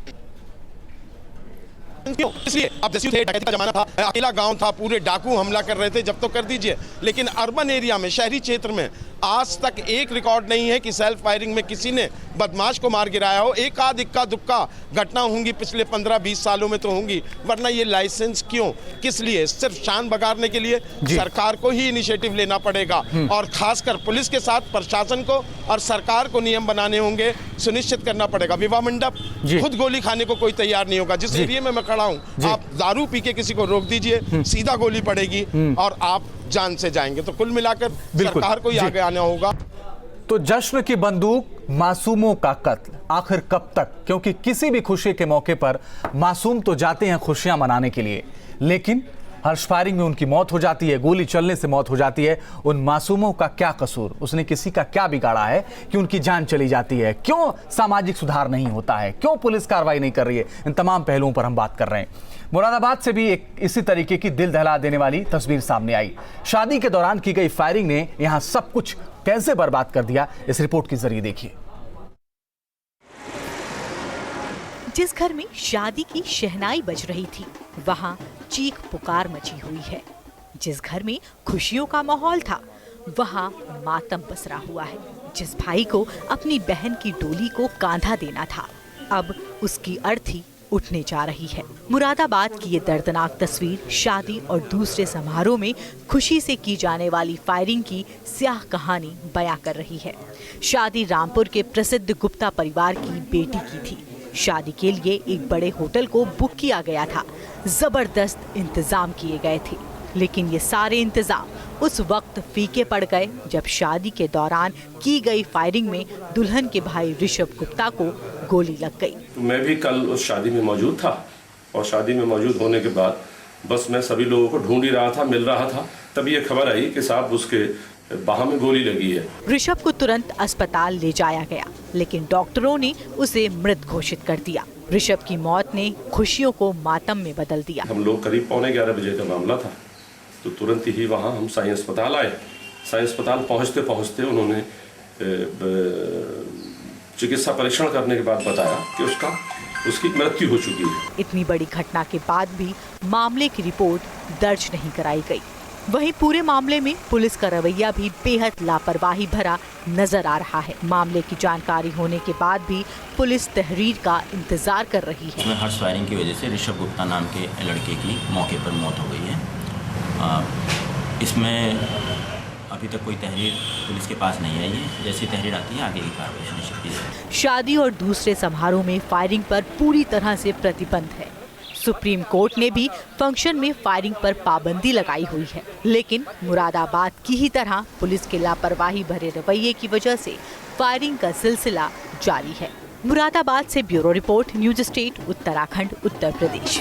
क्यों? इसलिए अब जैसे थे, डकैती का जमाना था, अकेला गांव था, पूरे डाकू हमला कर रहे थे, जब तो कर दीजिए, लेकिन अर्बन एरिया में, शहरी क्षेत्र में आज तक एक रिकॉर्ड नहीं है कि सेल्फ फायरिंग में किसी ने बदमाश को मार गिराया हो। एक आध इक्का दुक्का घटना होंगी पिछले 15-20 सालों में तो होंगी, वरना ये लाइसेंस क्यों, किस लिए? सिर्फ शान बगाड़ने के लिए? सरकार को ही इनिशिएटिव लेना पड़ेगा और खासकर पुलिस के साथ प्रशासन को और सरकार को नियम बनाने होंगे, सुनिश्चित करना पड़ेगा। विवाह मंडप खुद गोली खाने को कोई तैयार नहीं होगा। जिस एरिया में मैं खड़ा हूँ, आप दारू पी के किसी को रोक दीजिए, सीधा गोली पड़ेगी और आप जान से जाएंगे। तो कुल मिलाकर सरकार को ही आगे आना होगा। तो जश्न की बंदूक मासूमों का कत्ल आखिर कब तक? क्योंकि किसी भी खुशी के मौके पर मासूम तो जाते हैं खुशियां मनाने के लिए, लेकिन हर्ष फायरिंग में उनकी मौत हो जाती है, गोली चलने से मौत हो जाती है। उन मासूमों का क्या कसूर? उसने किसी का क्या बिगाड़ा है कि उनकी जान चली जाती है? क्यों सामाजिक सुधार नहीं होता है? क्यों पुलिस कार्रवाई नहीं कर रही है? इन तमाम पहलुओं पर हम बात कर रहे हैं। मुरादाबाद से भी एक इसी तरीके की दिल दहला देने वाली तस्वीर सामने आई। शादी के दौरान की गई फायरिंग ने यहां सब कुछ कैसे बर्बाद कर दिया, इस रिपोर्ट के जरिए देखिए। जिस घर में शादी की शहनाई बज रही थी, वहां चीख पुकार मची हुई है। जिस घर में खुशियों का माहौल था, वहां मातम पसरा हुआ है। जिस भाई को अपनी बहन की डोली को कांधा देना था, अब उसकी अर्थी उठने जा रही है। मुरादाबाद की ये दर्दनाक तस्वीर शादी और दूसरे समारोह में खुशी से की जाने वाली फायरिंग की स्याह कहानी बयां कर रही है। शादी रामपुर के प्रसिद्ध गुप्ता परिवार की बेटी की थी। शादी के लिए एक बड़े होटल को बुक किया गया था। जबरदस्त इंतजाम किए गए थे, लेकिन ये सारे इंतजाम उस वक्त फीके पड़ गए जब शादी के दौरान की गई फायरिंग में दुल्हन के भाई ऋषभ गुप्ता को गोली लग गई। तो मैं भी कल उस शादी में मौजूद था और शादी में मौजूद होने के बाद बस मैं सभी लोगों को ढूंढ ही रहा था, मिल रहा था, तभी ये खबर आई कि साहब उसके बाह में गोली लगी है। ऋषभ को तुरंत अस्पताल ले जाया गया, लेकिन डॉक्टरों ने उसे मृत घोषित कर दिया। ऋषभ की मौत ने खुशियों को मातम में बदल दिया। हम लोग करीब 11:15 बजे का मामला था, तो तुरंत ही वहाँ हम साई अस्पताल आए। साई अस्पताल पहुँचते पहुँचते उन्होंने चिकित्सा परीक्षण करने के बाद बताया कि उसकी मृत्यु हो चुकी है। इतनी बड़ी घटना के बाद भी मामले की रिपोर्ट दर्ज नहीं कराई गई। वहीं पूरे मामले में पुलिस का रवैया भी बेहद लापरवाही भरा नजर आ रहा है। मामले की जानकारी होने के बाद भी पुलिस तहरीर का इंतजार कर रही है। इसमें हर्ष फायरिंग की वजह से ऋषभ गुप्ता नाम के लड़के की मौके पर मौत हो गई है। इसमें अभी तक कोई तहरीर पुलिस के पास नहीं आई है। जैसी तहरीर आती है आगे की कार्रवाई सुनिश्चित की जाएगी। शादी और दूसरे समारोह में फायरिंग पर पूरी तरह से प्रतिबंध है। सुप्रीम कोर्ट ने भी फंक्शन में फायरिंग पर पाबंदी लगाई हुई है, लेकिन मुरादाबाद की ही तरह पुलिस के लापरवाही भरे रवैये की वजह से फायरिंग का सिलसिला जारी है। मुरादाबाद से bureau report, news state, Uttarakhand, Uttar Pradesh.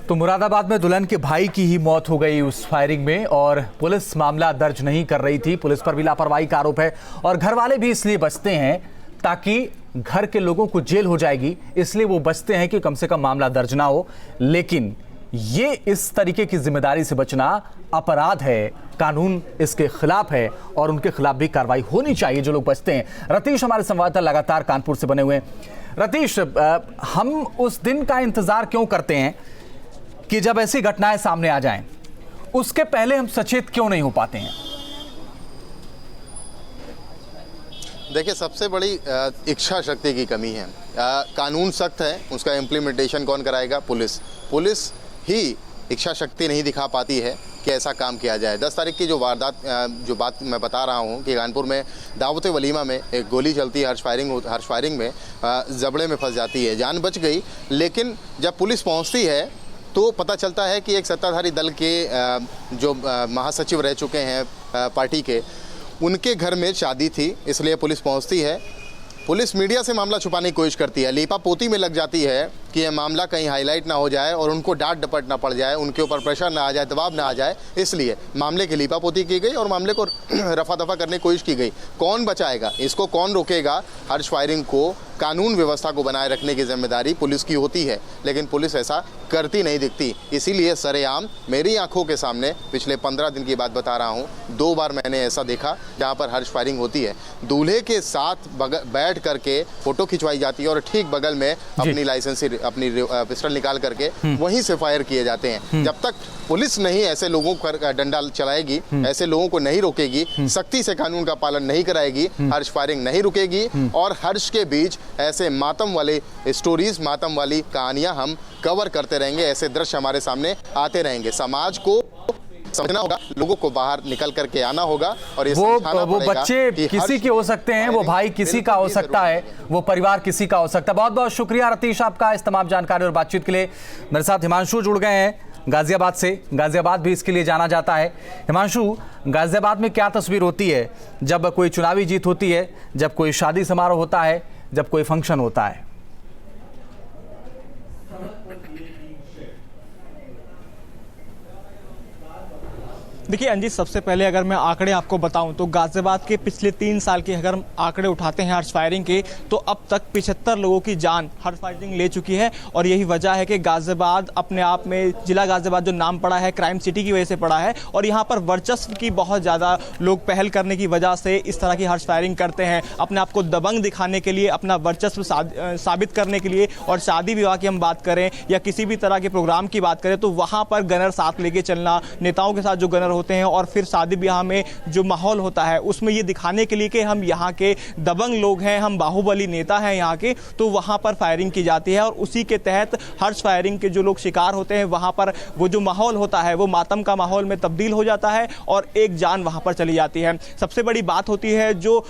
तो मुरादाबाद में दुल्हन के भाई की ही मौत हो गई उस फायरिंग में, और पुलिस मामला दर्ज नहीं कर रही थी। पुलिस पर भी लापरवाही का आरोप है, और घर वाले भी इसलिए बचते हैं ताकि घर के लोगों को जेल हो जाएगी, इसलिए वो बचते हैं कि कम से कम मामला दर्ज ना हो। लेकिन ये इस तरीके की जिम्मेदारी से बचना अपराध है, कानून इसके खिलाफ है, और उनके खिलाफ भी कार्रवाई होनी चाहिए जो लोग बचते हैं। रतीश हमारे संवाददाता लगातार कानपुर से बने हुए हैं। रतीश, हम उस दिन का इंतजार क्यों करते हैं कि जब ऐसी घटनाएं सामने आ जाएं? उसके पहले हम सचेत क्यों नहीं हो पाते हैं? देखिए, सबसे बड़ी इच्छा शक्ति की कमी है। कानून सख्त है, उसका इम्प्लीमेंटेशन कौन कराएगा? पुलिस ही इच्छा शक्ति नहीं दिखा पाती है कि ऐसा काम किया जाए। 10 तारीख की जो बात मैं बता रहा हूँ कि कानपुर में दावत वलीमा में एक गोली चलती है, हर्ष फायरिंग में जबड़े में फंस जाती है, जान बच गई। लेकिन जब पुलिस पहुँचती है तो पता चलता है कि एक सत्ताधारी दल के जो महासचिव रह चुके हैं पार्टी के, उनके घर में शादी थी, इसलिए पुलिस पहुंचती है। पुलिस मीडिया से मामला छुपाने की कोशिश करती है, लीपापोती में लग जाती है कि यह मामला कहीं हाईलाइट ना हो जाए और उनको डांट डपट ना पड़ जाए, उनके ऊपर प्रेशर ना आ जाए, दबाव ना आ जाए, इसलिए मामले की लीपापोती की गई और मामले को रफा दफा करने की कोशिश की गई। कौन बचाएगा इसको, कौन रोकेगा? हर्ष फायरिंग को, कानून व्यवस्था को बनाए रखने की जिम्मेदारी पुलिस की होती है, लेकिन पुलिस ऐसा करती नहीं दिखती। इसीलिए सरेआम मेरी आंखों के सामने पिछले 15 दिन की बात बता रहा हूँ, 2 बार मैंने ऐसा देखा जहाँ पर हर्ष फायरिंग होती है। दूल्हे के साथ बैठ करके फोटो खिंचवाई जाती है और ठीक बगल में अपनी लाइसेंसी, अपनी पिस्टल निकाल करके वहीं से फायर किए जाते हैं। जब तक पुलिस नहीं ऐसे लोगों पर डंडा चलाएगी, ऐसे लोगों को नहीं रोकेगी, सख्ती से कानून का पालन नहीं कराएगी, हर्ष फायरिंग नहीं रुकेगी। और हर्ष के बीच ऐसे मातम वाले स्टोरीज, मातम वाली कहानियां हम कवर करते रहेंगे, ऐसे दृश्य हमारे सामने आते रहेंगे। समाज को समझना होगा, लोगों को बाहर निकल करके आना होगा, और ये वो बच्चे किसी के हो सकते हैं, वो भाई किसी का हो सकता है, वो परिवार किसी का हो सकता है। बहुत बहुत शुक्रिया रतीश आपका इस तमाम जानकारी और बातचीत के लिए। मेरे साथ हिमांशु जुड़ गए हैं गाजियाबाद से। गाजियाबाद भी इसके लिए जाना जाता है। हिमांशु, गाजियाबाद में क्या तस्वीर होती है जब कोई चुनावी जीत होती है, जब कोई शादी समारोह होता है, जब कोई फंक्शन होता है? देखिए अंजित, सबसे पहले अगर मैं आंकड़े आपको बताऊं तो गाजियाबाद के पिछले 3 साल के अगर आंकड़े उठाते हैं हर्ष फायरिंग के, तो अब तक 75 लोगों की जान हर्ष फायरिंग ले चुकी है। और यही वजह है कि गाजियाबाद अपने आप में, जिला गाजियाबाद जो नाम पड़ा है क्राइम सिटी की वजह से पड़ा है, और यहाँ पर वर्चस्व की बहुत ज़्यादा लोग पहल करने की वजह से इस तरह की हर्ष फायरिंग करते हैं, अपने आप को दबंग दिखाने के लिए, अपना वर्चस्व साबित करने के लिए। और शादी विवाह की हम बात करें या किसी भी तरह के प्रोग्राम की बात करें तो वहाँ पर गनर साथ लेके चलना, नेताओं के साथ जो गनर होते हैं, और फिर शादी ब्याह में जो माहौल होता है उसमें ये दिखाने के लिए कि हम यहाँ के दबंग लोग हैं, हम बाहुबली नेता हैं यहाँ के, तो वहाँ पर फायरिंग की जाती है। और उसी के तहत हर्ष फायरिंग के जो लोग शिकार होते हैं, वहाँ पर वो जो माहौल होता है वो मातम का माहौल में तब्दील हो जाता है और एक जान वहाँ पर चली जाती है। सबसे बड़ी बात होती है जो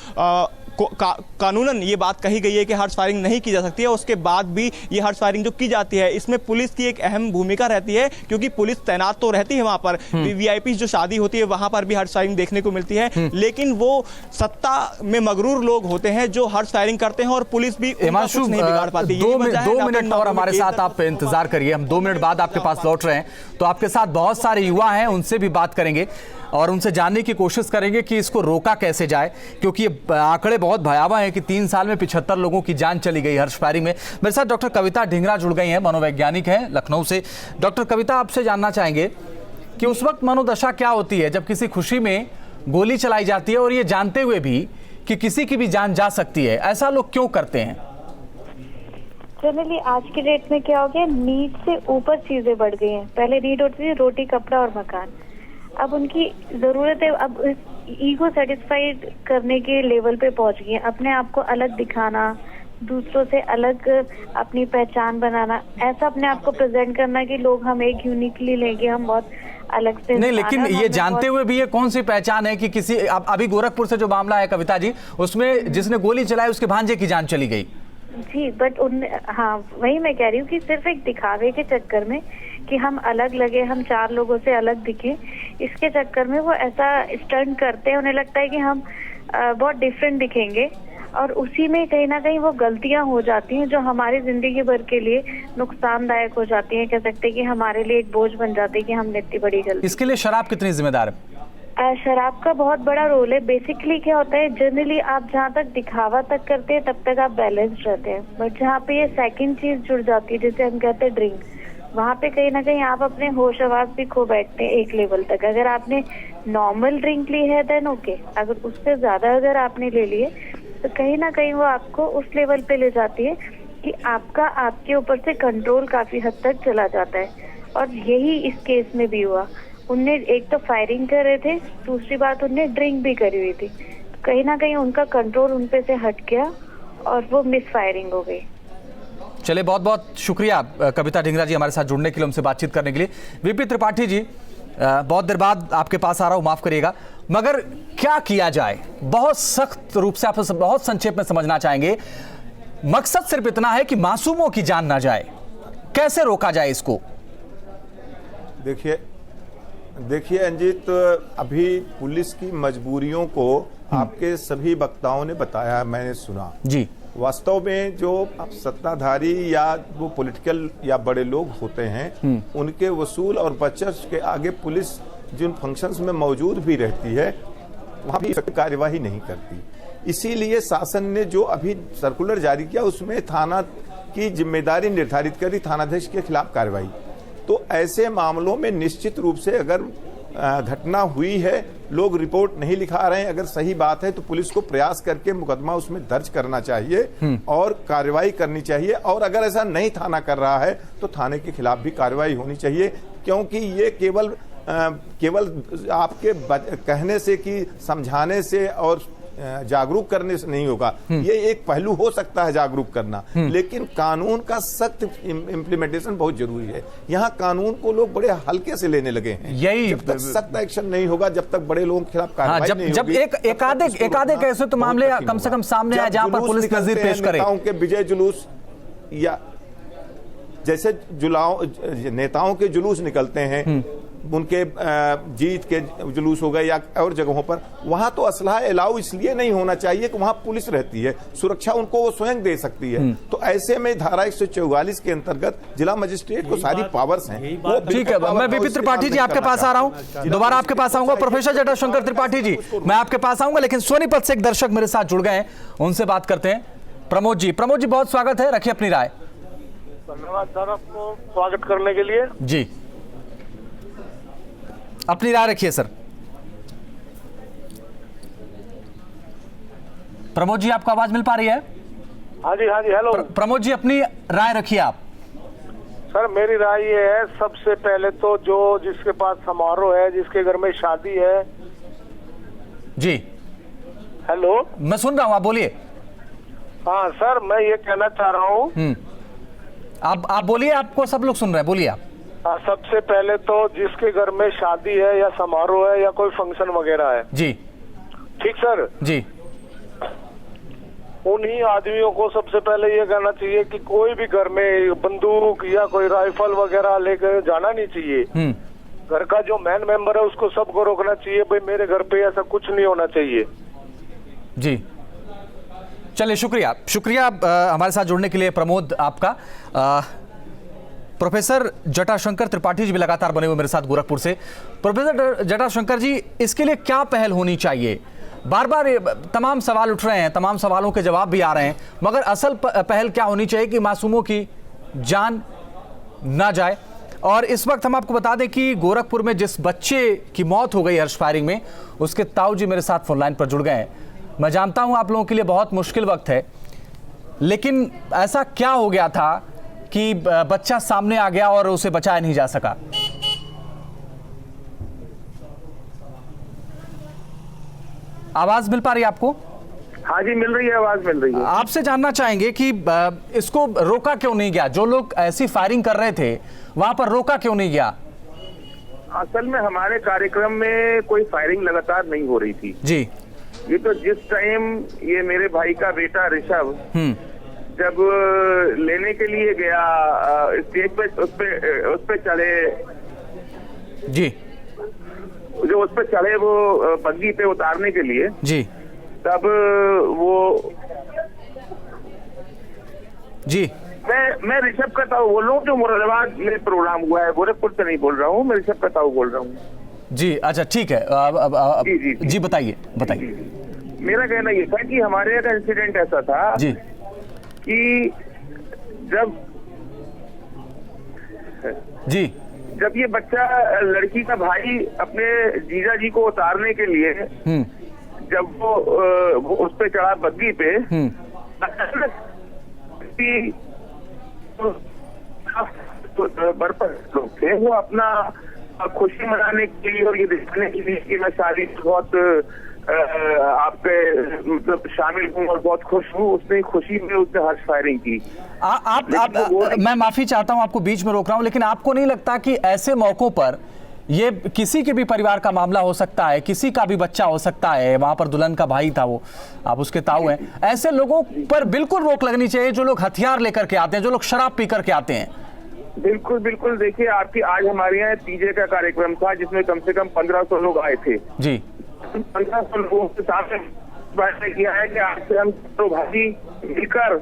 कानूनन ये बात कही गई है कि हर्ष फायरिंग नहीं की जा सकती है, उसके बाद भी ये हर्ष फायरिंग जो की जाती है इसमें पुलिस की एक अहम भूमिका रहती है, क्योंकि पुलिस तैनात तो रहती है वहां पर। वीआईपी जो शादी होती है वहां पर भी हर्ष फायरिंग देखने को मिलती है, लेकिन वो सत्ता में मगरूर लोग होते हैं जो हर्ष फायरिंग करते हैं और पुलिस भी कुछ नहीं बिगाड़ पाती। 2 मिनट और हमारे साथ आप इंतजार करिए, हम 2 मिनट बाद आपके पास लौट रहे हैं। तो आपके साथ बहुत सारे युवा हैं, उनसे भी बात करेंगे और उनसे जानने की कोशिश करेंगे कि इसको रोका कैसे जाए, क्योंकि ये आंकड़े बहुत भयावह हैं कि 3 साल में 75 लोगों की जान चली गई हर्ष फायरिंग में। मेरे साथ डॉक्टर कविता ढींगरा जुड़ गई हैं, मनोवैज्ञानिक हैं लखनऊ से। डॉक्टर कविता, आपसे जानना चाहेंगे कि उस वक्त मनोदशा क्या होती है जब किसी खुशी में गोली चलाई जाती है और ये जानते हुए भी कि किसी की भी जान जा सकती है, ऐसा लोग क्यों करते हैं? जनरली आज के डेट में क्या हो गया, नीड से ऊपर चीजें बढ़ गई हैं। पहले नीड होती थी रोटी, कपड़ा और मकान, अब उनकी जरूरत है, अब ईगो सेटिस्फाइड करने के लेवल पे पहुंच गई है। अपने आप को अलग दिखाना, दूसरों से अलग अपनी पहचान बनाना, ऐसा अपने आप को प्रेजेंट करना कि लोग हम एक यूनिकली लेंगे, हम बहुत अलग से नहीं। लेकिन ये जानते हुए भी ये कौन सी पहचान है कि किसी, अभी गोरखपुर से जो मामला है कविता जी, उसमें जिसने गोली चलाई उसके भांजे की जान चली गई जी। बट हाँ, वही मैं कह रही हूँ कि सिर्फ एक दिखावे के चक्कर में कि हम अलग लगे, हम 4 लोगों से अलग दिखे, इसके चक्कर में वो ऐसा स्टंट करते हैं। उन्हें लगता है कि हम बहुत डिफरेंट दिखेंगे और उसी में कहीं ना कहीं वो गलतियां हो जाती हैं जो हमारी जिंदगी भर के लिए नुकसानदायक हो जाती हैं। कह सकते हैं कि हमारे लिए एक बोझ बन जाती है कि हमने इतनी बड़ी गलती। इसके लिए शराब कितनी जिम्मेदार है? शराब का बहुत बड़ा रोल है। बेसिकली क्या होता है, जनरली आप जहाँ तक दिखावा तक करते हैं तब तक आप बैलेंस्ड रहते हैं, बट जहाँ पे ये सेकंड चीज जुड़ जाती है जिसे हम कहते हैं ड्रिंक, वहाँ पे कहीं ना कहीं आप अपने होश आवाज भी खो बैठते हैं एक लेवल तक। अगर आपने नॉर्मल ड्रिंक ली है देन ओके, अगर उससे ज्यादा अगर आपने ले लिए तो कहीं ना कहीं वो आपको उस लेवल पे ले जाती है कि आपके ऊपर से कंट्रोल काफी हद तक चला जाता है। और यही इस केस में भी हुआ। उनने एक तो फायरिंग कर रहे थे, दूसरी बात उनने ड्रिंक भी करी हुई थी, तो कहीं ना कहीं उनका कंट्रोल उन पे से हट गया और वो मिस फायरिंग हो गई। चलिए, बहुत बहुत शुक्रिया कविता ढींगरा जी हमारे साथ जुड़ने के लिए, हमसे बातचीत करने के लिए। वीपी त्रिपाठी जी, बहुत देर बाद आपके पास आ रहा हूं, माफ करिएगा, मगर क्या किया जाए? बहुत सख्त रूप से आप बहुत संक्षेप में समझना चाहेंगे। मकसद सिर्फ इतना है कि मासूमों की जान ना जाए, कैसे रोका जाए इसको? देखिए अंजित, अभी पुलिस की मजबूरियों को आपके सभी वक्ताओं ने बताया, मैंने सुना जी। वास्तव में जो सत्ताधारी या वो पॉलिटिकल या बड़े लोग होते हैं, उनके वसूल और बचत के आगे पुलिस जिन फंक्शंस में मौजूद भी रहती है वहां भी कार्यवाही नहीं करती। इसीलिए शासन ने जो अभी सर्कुलर जारी किया उसमें थाना की जिम्मेदारी निर्धारित करी, थानाध्यक्ष के खिलाफ कार्रवाई। तो ऐसे मामलों में निश्चित रूप से अगर घटना हुई है, लोग रिपोर्ट नहीं लिखा रहे हैं, अगर सही बात है तो पुलिस को प्रयास करके मुकदमा उसमें दर्ज करना चाहिए और कार्रवाई करनी चाहिए। और अगर ऐसा नहीं थाना कर रहा है तो थाने के खिलाफ भी कार्रवाई होनी चाहिए, क्योंकि ये केवल आपके कहने से कि समझाने से और जागरूक करने से नहीं होगा। ये एक पहलू हो सकता है जागरूक करना, लेकिन कानून का सख्त इम्प्लीमेंटेशन बहुत जरूरी है। यहाँ कानून को लोग बड़े हल्के से लेने लगे हैं। यही जब तक सख्त एक्शन नहीं होगा, जब तक बड़े लोगों के खिलाफ कार्रवाई नहीं होगी। जब एकाधिक ऐसे तो मामले कम से कम सामने आए जहां पर पुलिस नजीर पेश करे। के विजय जुलूस या जैसे नेताओं के जुलूस निकलते हैं, उनके जीत के जुलूस हो गए या और जगहों पर, वहां तो असलहा अलाउ इसलिए नहीं होना चाहिए कि वहां पुलिस रहती है, सुरक्षा उनको वो स्वयं दे सकती है। तो ऐसे में धारा 144 के अंतर्गत जिला मजिस्ट्रेट को सारी पावर्स हैं। ठीक है, मैं बीपी त्रिपाठी जी आपके पास आ रहा हूं, दोबारा आपके पास आऊंगा। प्रोफेसर जटाशंकर त्रिपाठी जी मैं आपके पास आऊंगा, लेकिन सोनीपत से एक दर्शक मेरे साथ जुड़ गए हैं, उनसे बात करते हैं। प्रमोद जी बहुत स्वागत है, रखिए अपनी राय। धन्यवाद सर आपको स्वागत करने के लिए। जी अपनी राय रखिए सर। प्रमोद जी आपको आवाज मिल पा रही है? हाँ जी हेलो। प्रमोद जी अपनी राय रखिए आप। सर मेरी राय ये है, सबसे पहले तो जो जिसके पास समारोह है, जिसके घर में शादी है। जी हेलो, मैं सुन रहा हूं, आप बोलिए। हाँ सर मैं ये कहना चाह रहा हूँ। आप बोलिए, आपको सब लोग सुन रहे हैं, बोलिए आप। सबसे पहले तो जिसके घर में शादी है या समारोह है या कोई फंक्शन वगैरह है, जी ठीक सर जी, उन्हीं आदमियों को सबसे पहले ये कहना चाहिए कि कोई भी घर में बंदूक या कोई राइफल वगैरह लेकर जाना नहीं चाहिए। घर का जो मेन मेंबर है उसको सबको रोकना चाहिए, भाई मेरे घर पे ऐसा कुछ नहीं होना चाहिए। जी चलिए, शुक्रिया हमारे साथ जुड़ने के लिए प्रमोद आपका। प्रोफेसर जटाशंकर त्रिपाठी जी भी लगातार बने हुए मेरे साथ गोरखपुर से। प्रोफेसर जटाशंकर जी, इसके लिए क्या पहल होनी चाहिए? बार बार तमाम सवाल उठ रहे हैं, तमाम सवालों के जवाब भी आ रहे हैं, मगर असल पहल क्या होनी चाहिए कि मासूमों की जान ना जाए। और इस वक्त हम आपको बता दें कि गोरखपुर में जिस बच्चे की मौत हो गई हर्ष फायरिंग में, उसके ताऊ जी मेरे साथ फोनलाइन पर जुड़ गए हैं। मैं जानता हूं आप लोगों के लिए बहुत मुश्किल वक्त है, लेकिन ऐसा क्या हो गया था कि बच्चा सामने आ गया और उसे बचाया नहीं जा सका? आवाज मिल पा रही है आपको? हाँ जी मिल रही है, आवाज मिल रही है। आपसे जानना चाहेंगे कि इसको रोका क्यों नहीं गया? जो लोग ऐसी फायरिंग कर रहे थे वहां पर रोका क्यों नहीं गया? असल में हमारे कार्यक्रम में कोई फायरिंग लगातार नहीं हो रही थी जी। ये तो जिस टाइम ये मेरे भाई का बेटा ऋषभ जब लेने के लिए गया स्टेज पे, उस पे चढ़े जी, जो उस पे चढ़े वो बग्गी पे उतारने के लिए जी, तब वो जी, मैं ऋषभ का ताऊ बोल रहा हूँ, जो मुरादाबाद में प्रोग्राम हुआ है, गोरखपुर से नहीं बोल रहा हूँ, मैं ऋषभ का ताऊ बोल रहा हूँ। जी अच्छा ठीक है, जी बताइए। मेरा कहना ये था कि हमारे यहाँ का इंसिडेंट ऐसा था जी कि जब ये बच्चा लड़की का भाई अपने जीजा जी को उतारने के लिए जब वो उस पे चढ़ा बग्गी पे, लोग थे वो अपना खुशी मनाने के लिए और ये दिखाने के लिए कि मैं शादी बहुत आपके मतलब शामिल हूँ और बहुत खुश हूँ, उसने खुशी में उसने हर्ष फायरिंग की। मैं माफी चाहता हूँ, आपको बीच में रोक रहा हूँ, लेकिन आपको नहीं लगता कि ऐसे मौकों पर ये किसी के भी परिवार का मामला हो सकता है, किसी का भी बच्चा हो सकता है, वहां पर दुल्हन का भाई था, वो आप उसके ताऊ हैं, ऐसे लोगों पर बिल्कुल रोक लगनी चाहिए जो लोग हथियार लेकर के आते हैं, जो लोग शराब पी करके आते हैं। बिल्कुल बिल्कुल, देखिए आपकी आज हमारे यहाँ तीजे का कार्यक्रम था जिसमें कम से कम 1500 लोग आए थे जी। 1500 लोगों के सामने बात किया है कि आज से हम तो भाई मिलकर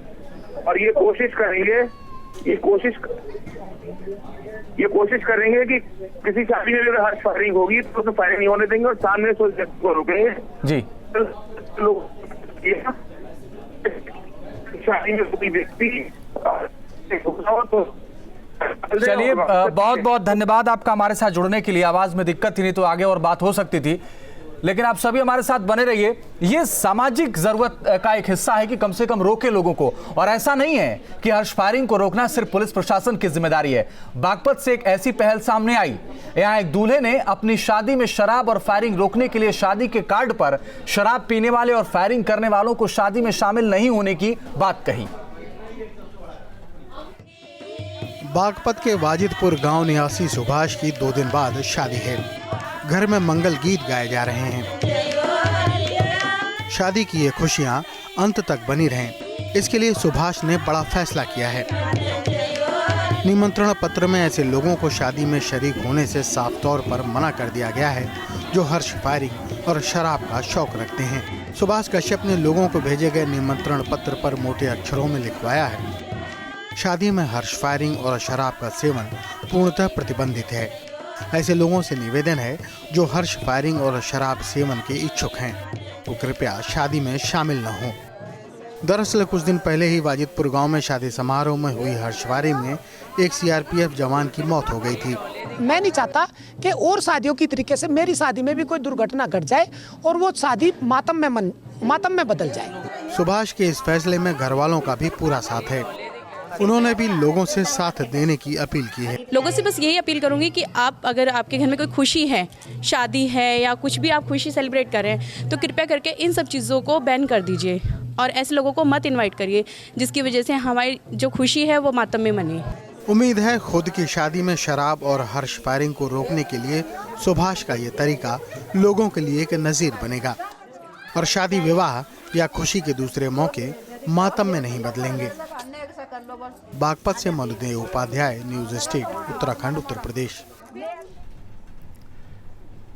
और ये कोशिश करेंगे कि किसी शादी में अगर हर्ष फायरिंग होगी तो उसमें फायरिंग नहीं होने देंगे और सामने से को रोकेंगे जी। लोग शादी में कोई व्यक्ति तो चलिए, बहुत बहुत धन्यवाद आपका हमारे साथ जुड़ने के लिए। आवाज में दिक्कत थी, नहीं तो आगे और बात हो सकती थी, लेकिन आप सभी हमारे साथ बने रहिए। ये सामाजिक जरूरत का एक हिस्सा है कि कम से कम रोके लोगों को, और ऐसा नहीं है कि हर्ष फायरिंग को रोकना सिर्फ पुलिस प्रशासन की जिम्मेदारी है। बागपत से एक ऐसी पहल सामने आई, यहाँ एक दूल्हे ने अपनी शादी में शराब और फायरिंग रोकने के लिए शादी के कार्ड पर शराब पीने वाले और फायरिंग करने वालों को शादी में शामिल नहीं होने की बात कही। बागपत के वाजिदपुर गांव निवासी सुभाष की 2 दिन बाद शादी है। घर में मंगल गीत गाए जा रहे हैं। शादी की ये खुशियां अंत तक बनी रहें, इसके लिए सुभाष ने बड़ा फैसला किया है। निमंत्रण पत्र में ऐसे लोगों को शादी में शरीक होने से साफ तौर पर मना कर दिया गया है जो हर्ष फायरिंग और शराब का शौक रखते हैं। सुभाष कश्यप ने लोगों को भेजे गए निमंत्रण पत्र पर मोटे अक्षरों में लिखवाया है, शादी में हर्ष फायरिंग और शराब का सेवन पूर्णतः प्रतिबंधित है। ऐसे लोगों से निवेदन है जो हर्ष फायरिंग और शराब सेवन के इच्छुक हैं, वो कृपया शादी में शामिल न हों। दरअसल कुछ दिन पहले ही वाजिदपुर गांव में शादी समारोह में हुई हर्ष फायरिंग में एक सीआरपीएफ जवान की मौत हो गई थी। मैं नहीं चाहता कि और शादियों की तरीके से मेरी शादी में भी कोई दुर्घटना घट जाए और वो शादी मातम में बदल जाए। सुभाष के इस फैसले में घर वालों का भी पूरा साथ है। उन्होंने भी लोगों से साथ देने की अपील की है। लोगों से बस यही अपील करूंगी कि आप अगर आपके घर में कोई खुशी है, शादी है या कुछ भी आप खुशी सेलिब्रेट कर रहे हैं, तो कृपया करके इन सब चीज़ों को बैन कर दीजिए और ऐसे लोगों को मत इनवाइट करिए जिसकी वजह से हमारी जो खुशी है वो मातम में मने। उम्मीद है खुद की शादी में शराब और हर्ष फायरिंग को रोकने के लिए सुभाष का ये तरीका लोगों के लिए एक नजीर बनेगा और शादी विवाह या खुशी के दूसरे मौके मातम में नहीं बदलेंगे। बागपत से मधुदेव उपाध्याय, न्यूज स्टेट, उत्तराखंड, उत्तर प्रदेश।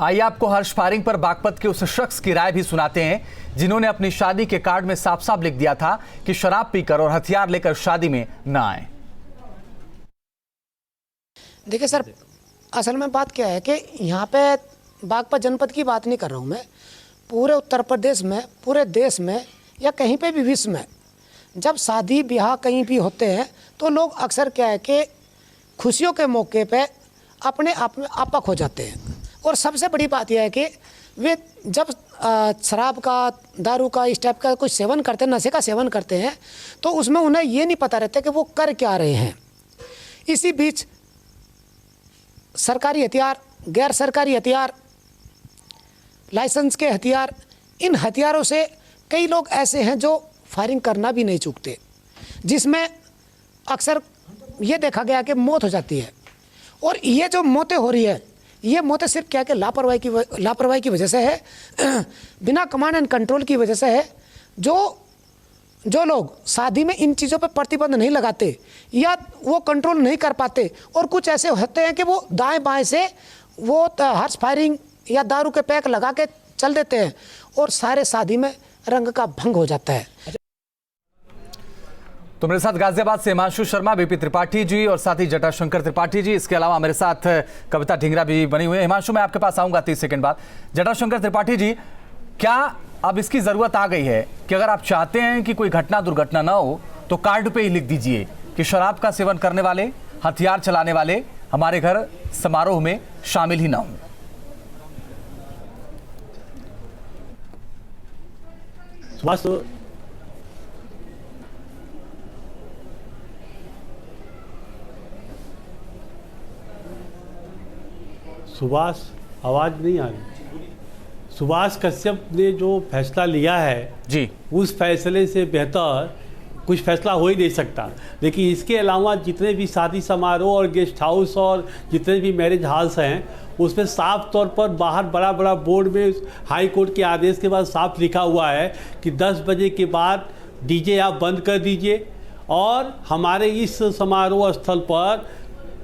आइए आपको हर्ष फायरिंग पर बागपत के उस शख्स की राय भी सुनाते हैं जिन्होंने अपनी शादी के कार्ड में साफ साफ लिख दिया था कि शराब पीकर और हथियार लेकर शादी में न आए। देखिए सर, असल में बात क्या है कि यहाँ पे बागपत जनपद की बात नहीं कर रहा हूँ मैं, पूरे उत्तर प्रदेश में, पूरे देश में या कहीं पे भी विश्व में जब शादी ब्याह कहीं भी होते हैं तो लोग अक्सर क्या है कि खुशियों के मौके पे अपने आप में आपक हो जाते हैं। और सबसे बड़ी बात यह है कि वे जब शराब का, दारू का, इस टाइप का कुछ सेवन करते हैं, नशे का सेवन करते हैं, तो उसमें उन्हें ये नहीं पता रहता कि वो कर क्या रहे हैं। इसी बीच सरकारी हथियार, गैर सरकारी हथियार, लाइसेंस के हथियार, इन हथियारों से कई लोग ऐसे हैं जो फायरिंग करना भी नहीं चूकते, जिसमें अक्सर ये देखा गया कि मौत हो जाती है। और ये जो मौतें हो रही है, ये मौतें सिर्फ क्या कि लापरवाही की वजह से है, बिना कमांड एंड कंट्रोल की वजह से है। जो लोग शादी में इन चीज़ों पे प्रतिबंध नहीं लगाते या वो कंट्रोल नहीं कर पाते, और कुछ ऐसे होते हैं कि वो दाएं बाएं से वो हर्ष फायरिंग या दारू के पैक लगा के चल देते हैं और सारे शादी में रंग का भंग हो जाता है। तो मेरे साथ गाजियाबाद से हिमांशु शर्मा, बीपी त्रिपाठी जी और साथ ही जटाशंकर त्रिपाठी जी, इसके अलावा मेरे साथ कविता ढिंगरा भी बनी हुई है। हिमांशु, मैं आपके पास आऊंगा 30 सेकंड बाद। जटाशंकर त्रिपाठी जी, क्या अब इसकी जरूरत आ गई है कि अगर आप चाहते हैं कि कोई घटना दुर्घटना ना हो तो कार्ड पे ही लिख दीजिए कि शराब का सेवन करने वाले, हथियार चलाने वाले हमारे घर समारोह में शामिल ही ना हों? सुभाष, आवाज नहीं आ रही। सुभाष कश्यप ने जो फैसला लिया है जी, उस फैसले से बेहतर कुछ फैसला हो ही नहीं सकता। देखिए, इसके अलावा जितने भी शादी समारोह और गेस्ट हाउस और जितने भी मैरिज हॉल्स हैं, उसमें साफ तौर पर बाहर बड़ा बड़ा बोर्ड में हाई कोर्ट के आदेश के बाद साफ लिखा हुआ है कि 10 बजे के बाद डीजे आप बंद कर दीजिए और हमारे इस समारोह स्थल पर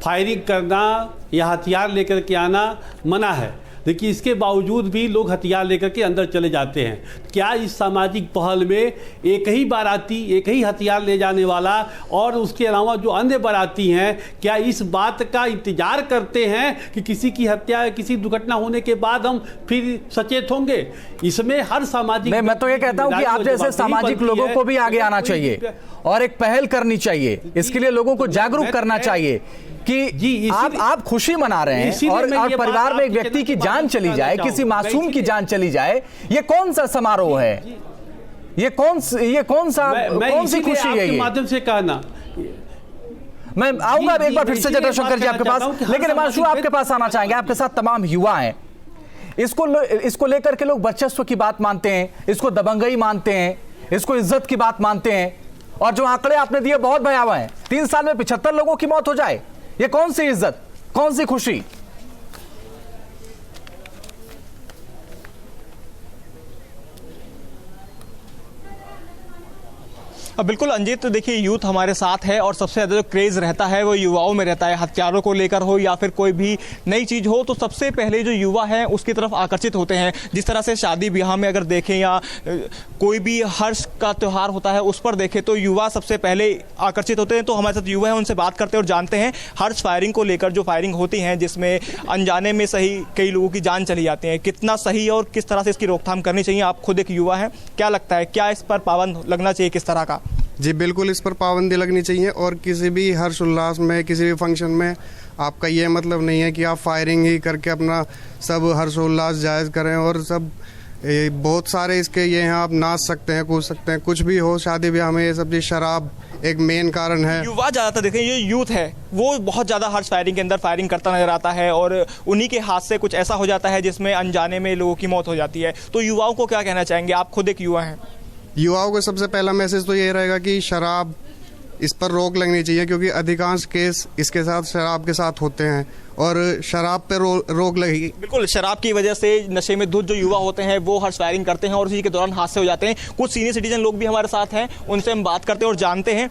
फायरिंग करना या हथियार लेकर के आना मना है। देखिए, इसके बावजूद भी लोग हथियार लेकर के अंदर चले जाते हैं। क्या इस सामाजिक पहल में एक ही बाराती, एक ही हथियार ले जाने वाला और उसके अलावा जो अन्य बाराती हैं, क्या इस बात का इंतजार करते हैं कि किसी की हत्या या किसी दुर्घटना होने के बाद हम फिर सचेत होंगे? इसमें हर सामाजिक, मैं तो ये कहता हूं कि आप जैसे सामाजिक लोगों को भी आगे आना चाहिए और एक पहल करनी चाहिए। इसके लिए लोगों को जागरूक करना चाहिए कि जी आप खुशी मना रहे हैं और परिवार में एक व्यक्ति की जान चली जाए, किसी मासूम की जान चली जाए, ये कौन सा समारोह है? ये कौन सी खुशी है? ये माध्यम से कहना, मैं आऊंगा एक बार फिर से जटाशंकर जी आपके पास, लेकिन हिमांशु आपके पास आना चाहेंगे। आपके साथ तमाम युवा हैं, इसको लेकर के लोग वर्चस्व की बात मानते हैं, इसको दबंगई मानते हैं, इसको इज्जत की बात मानते हैं, और जो आंकड़े आपने दिए बहुत भयावह हैं। 3 साल में 75 लोगों की मौत हो जाए, ये कौन सी इज्जत, कौन सी खुशी? बिल्कुल अंजित, देखिए यूथ हमारे साथ है और सबसे ज़्यादा जो क्रेज़ रहता है वो युवाओं में रहता है, हथियारों को लेकर हो या फिर कोई भी नई चीज़ हो तो सबसे पहले जो युवा हैं उसकी तरफ आकर्षित होते हैं। जिस तरह से शादी ब्याह में अगर देखें या कोई भी हर्ष का त्यौहार होता है उस पर देखें तो युवा सबसे पहले आकर्षित होते हैं। तो हमारे साथ युवा हैं, उनसे बात करते हैं और जानते हैं हर्ष फायरिंग को लेकर, जो फायरिंग होती हैं जिसमें अनजाने में सही कई लोगों की जान चली जाती है, कितना सही और किस तरह से इसकी रोकथाम करनी चाहिए। आप खुद एक युवा हैं, क्या लगता है क्या इस पर पाबंद लगना चाहिए, किस तरह का? जी बिल्कुल, इस पर पाबंदी लगनी चाहिए और किसी भी हर्ष उल्लास में, किसी भी फंक्शन में आपका ये मतलब नहीं है कि आप फायरिंग ही करके अपना सब हर्षोल्लास जायज़ करें। और सब बहुत सारे इसके ये हैं, आप नाच सकते हैं, कूद सकते हैं, कुछ भी हो, शादी ब्याह में ये सब चीज़, शराब एक मेन कारण है। युवा ज़्यादातर देखें, ये यूथ है वो बहुत ज़्यादा हर्ष फायरिंग के अंदर फायरिंग करता नजर आता है और उन्हीं के हाथ से कुछ ऐसा हो जाता है जिसमें अनजाने में लोगों की मौत हो जाती है। तो युवाओं को क्या कहना चाहेंगे? आप खुद एक युवा हैं। युवाओं को सबसे पहला मैसेज तो ये रहेगा कि शराब, इस पर रोक लगनी चाहिए क्योंकि अधिकांश केस इसके साथ, शराब के साथ होते हैं और शराब पे रोक लगेगी। बिल्कुल, शराब की वजह से नशे में धुत जो युवा होते हैं वो हर्ष फायरिंग करते हैं और उसी के दौरान हादसे हो जाते हैं। कुछ सीनियर सिटीजन लोग भी हमारे साथ हैं, उनसे हम बात करते हैं और जानते हैं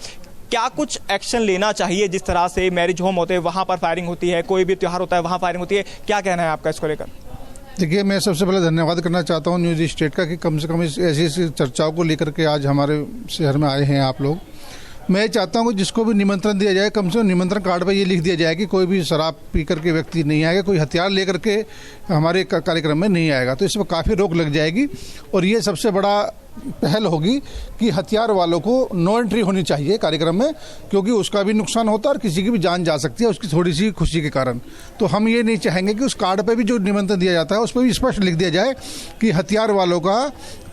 क्या कुछ एक्शन लेना चाहिए। जिस तरह से मैरिज होम होते हैं वहाँ पर फायरिंग होती है, कोई भी त्यौहार होता है वहाँ फायरिंग होती है, क्या कहना है आपका इसको लेकर? देखिए, मैं सबसे पहले धन्यवाद करना चाहता हूँ न्यूज़ स्टेट का कि कम से कम ऐसी चर्चाओं को लेकर के आज हमारे शहर में आए हैं आप लोग। मैं चाहता हूँ कि जिसको भी निमंत्रण दिया जाए, कम से कम निमंत्रण कार्ड पर ये लिख दिया जाए कि कोई भी शराब पी करके व्यक्ति नहीं आएगा, कोई हथियार लेकर के हमारे कार्यक्रम में नहीं आएगा। तो इस पर काफ़ी रोक लग जाएगी और ये सबसे बड़ा पहल होगी कि हथियार वालों को नो एंट्री होनी चाहिए कार्यक्रम में, क्योंकि उसका भी नुकसान होता है और किसी की भी जान जा सकती है उसकी थोड़ी सी खुशी के कारण। तो हम ये नहीं चाहेंगे कि उस कार्ड पे भी जो निमंत्रण दिया जाता है उस पर भी स्पष्ट लिख दिया जाए कि हथियार वालों का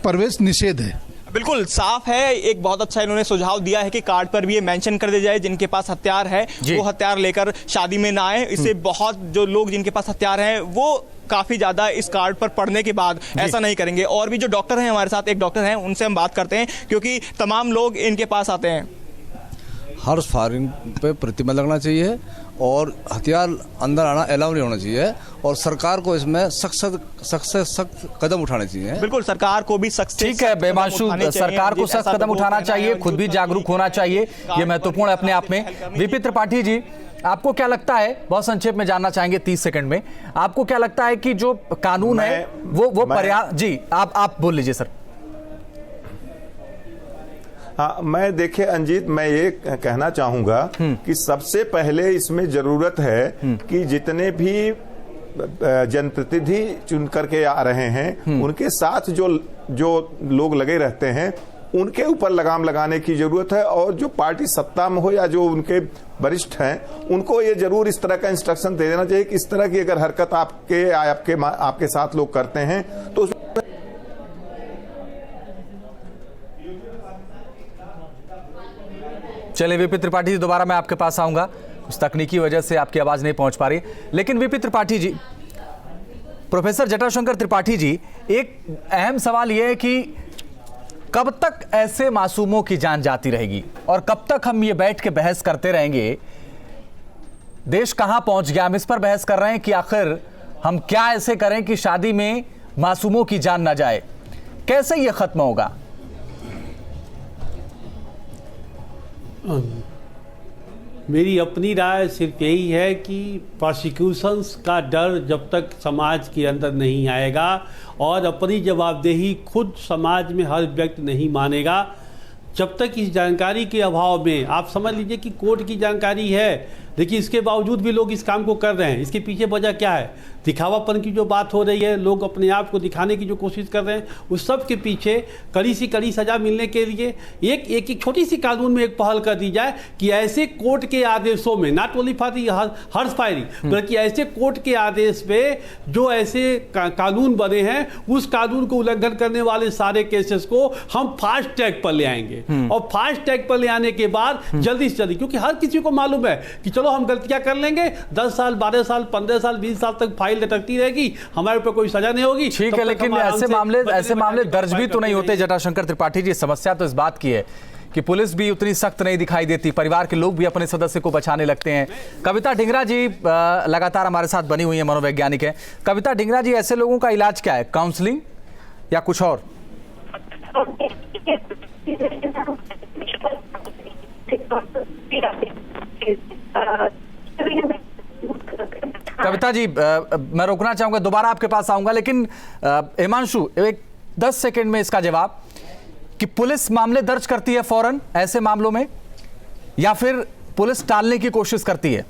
प्रवेश निषेध है। बिल्कुल साफ है, एक बहुत अच्छा इन्होंने सुझाव दिया है कि कार्ड पर भी ये मेंशन कर दिया जाए जिनके पास हथियार है वो हथियार लेकर शादी में ना आए। इससे बहुत जो लोग जिनके पास हथियार हैं वो काफ़ी ज़्यादा इस कार्ड पर पढ़ने के बाद ऐसा नहीं करेंगे। और भी जो डॉक्टर हैं हमारे साथ, एक डॉक्टर हैं, उनसे हम बात करते हैं क्योंकि तमाम लोग इनके पास आते हैं। हर्ष फायरिंग पे प्रतिबंध लगना चाहिए और हथियार अंदर आना अलाउ नहीं होना चाहिए और सरकार को इसमें सख्त कदम उठाने चाहिए। बिल्कुल, सरकार को भी सख्त, ठीक है बेमाशु, सरकार को सख्त कदम उठाना चाहिए, खुद भी जागरूक होना चाहिए, ये महत्वपूर्ण है अपने आप में। वीपी त्रिपाठी जी, आपको क्या लगता है, बहुत संक्षेप में जानना चाहेंगे 30 सेकंड में, आपको क्या लगता है कि जो कानून है वो पर्याप्त? जी आप बोल लीजिए सर। हाँ, मैं देखिए अंजीत, मैं ये कहना चाहूंगा कि सबसे पहले इसमें जरूरत है कि जितने भी जनप्रतिनिधि चुन करके आ रहे हैं उनके साथ जो लोग लगे रहते हैं उनके ऊपर लगाम लगाने की जरूरत है और जो पार्टी सत्ता में हो या जो उनके वरिष्ठ हैं उनको ये जरूर इस तरह का इंस्ट्रक्शन दे देना चाहिए कि इस तरह की अगर हरकत आपके साथ लोग करते हैं तो चलिए वीपी त्रिपाठी जी, दोबारा मैं आपके पास आऊंगा, उस तकनीकी वजह से आपकी आवाज नहीं पहुंच पा रही। लेकिन वीपी त्रिपाठी जी, प्रोफेसर जटाशंकर त्रिपाठी जी, एक अहम सवाल यह है कि कब तक ऐसे मासूमों की जान जाती रहेगी और कब तक हम ये बैठ के बहस करते रहेंगे? देश कहां पहुंच गया? हम इस पर बहस कर रहे हैं कि आखिर हम क्या ऐसे करें कि शादी में मासूमों की जान ना जाए। कैसे ये खत्म होगा? मेरी अपनी राय सिर्फ यही है कि प्रोसिक्यूशंस का डर जब तक समाज के अंदर नहीं आएगा और अपनी जवाबदेही खुद समाज में हर व्यक्ति नहीं मानेगा, जब तक इस जानकारी के अभाव में, आप समझ लीजिए कि कोर्ट की जानकारी है देखिए, इसके बावजूद भी लोग इस काम को कर रहे हैं। इसके पीछे वजह क्या है? दिखावापन की जो बात हो रही है, लोग अपने आप को दिखाने की जो कोशिश कर रहे हैं, उस सब के पीछे कड़ी सी कड़ी सजा मिलने के लिए एक छोटी सी कानून में एक पहल कर दी जाए कि ऐसे कोर्ट के आदेशों में, not only for the Harsh firing, बल्कि ऐसे कोर्ट के आदेश में जो ऐसे कानून बने हैं उस कानून को उल्लंघन करने वाले सारे केसेस को हम फास्ट ट्रैक पर ले आएंगे। और फास्ट ट्रैक पर ले आने के बाद जल्दी से जल्दी, क्योंकि हर किसी को मालूम है कि चलो हम गलतियां कर लेंगे, 10 साल 12 साल 15 साल 20 साल तक फाइल लटकती रहेगी, हमारे ऊपर कोई सजा नहीं होगी। ठीक है, लेकिन ऐसे मामले दर्ज भी तो नहीं होते जटाशंकर त्रिपाठी जी। समस्या तो इस बात की है कि पुलिस भी उतनी सख्त नहीं दिखाई देती, परिवार के लोग भी अपने सदस्य को बचाने लगते हैं। कविता ढिंगरा जी लगातार हमारे साथ बनी हुई है, मनोवैज्ञानिक है। कविता ढिंगरा जी, ऐसे लोगों का इलाज क्या है? काउंसलिंग या कुछ और? कविता जी, मैं रोकना चाहूंगा, दोबारा आपके पास आऊंगा, लेकिन हिमांशु एक 10 सेकंड में इसका जवाब कि पुलिस मामले दर्ज करती है फौरन ऐसे मामलों में, या फिर पुलिस टालने की कोशिश करती है?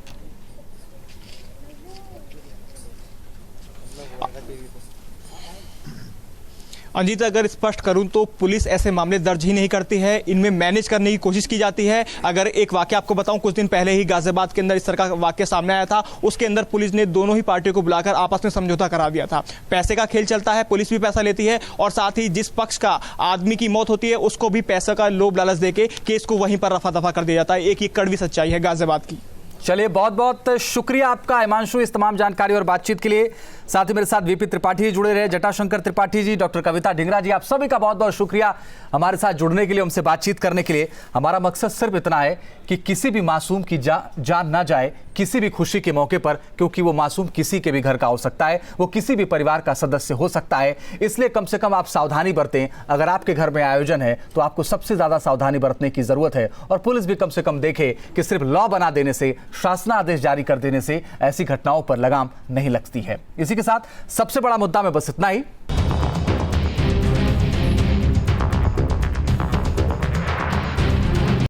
अंजित, अगर स्पष्ट करूं तो पुलिस ऐसे मामले दर्ज ही नहीं करती है, इनमें मैनेज करने की कोशिश की जाती है। अगर एक वाकया आपको बताऊं, कुछ दिन पहले ही गाजियाबाद के अंदर इस तरह का वाकया सामने आया था। उसके अंदर पुलिस ने दोनों ही पार्टियों को बुलाकर आपस में समझौता करा दिया था। पैसे का खेल चलता है, पुलिस भी पैसा लेती है और साथ ही जिस पक्ष का आदमी की मौत होती है उसको भी पैसे का लोभ लालच देके केस को वहीं पर रफा दफा कर दिया जाता है। एक ये कड़वी सच्चाई है गाजियाबाद की। चलिए, बहुत बहुत शुक्रिया आपका हिमांशु इस तमाम जानकारी और बातचीत के लिए। साथ ही मेरे साथ वीपी त्रिपाठी जुड़े रहे, जटाशंकर त्रिपाठी जी, डॉक्टर कविता ढिंगरा जी, आप सभी का बहुत बहुत शुक्रिया हमारे साथ जुड़ने के लिए, हमसे बातचीत करने के लिए। हमारा मकसद सिर्फ इतना है कि किसी भी मासूम की जान ना जाए किसी भी खुशी के मौके पर, क्योंकि वो मासूम किसी के भी घर का हो सकता है, वो किसी भी परिवार का सदस्य हो सकता है। इसलिए कम से कम आप सावधानी बरतें। अगर आपके घर में आयोजन है तो आपको सबसे ज्यादा सावधानी बरतने की जरूरत है, और पुलिस भी कम से कम देखे कि सिर्फ लॉ बना देने से, शासनादेश जारी कर देने से ऐसी घटनाओं पर लगाम नहीं लगती है। इसी के साथ सबसे बड़ा मुद्दा में बस इतना ही।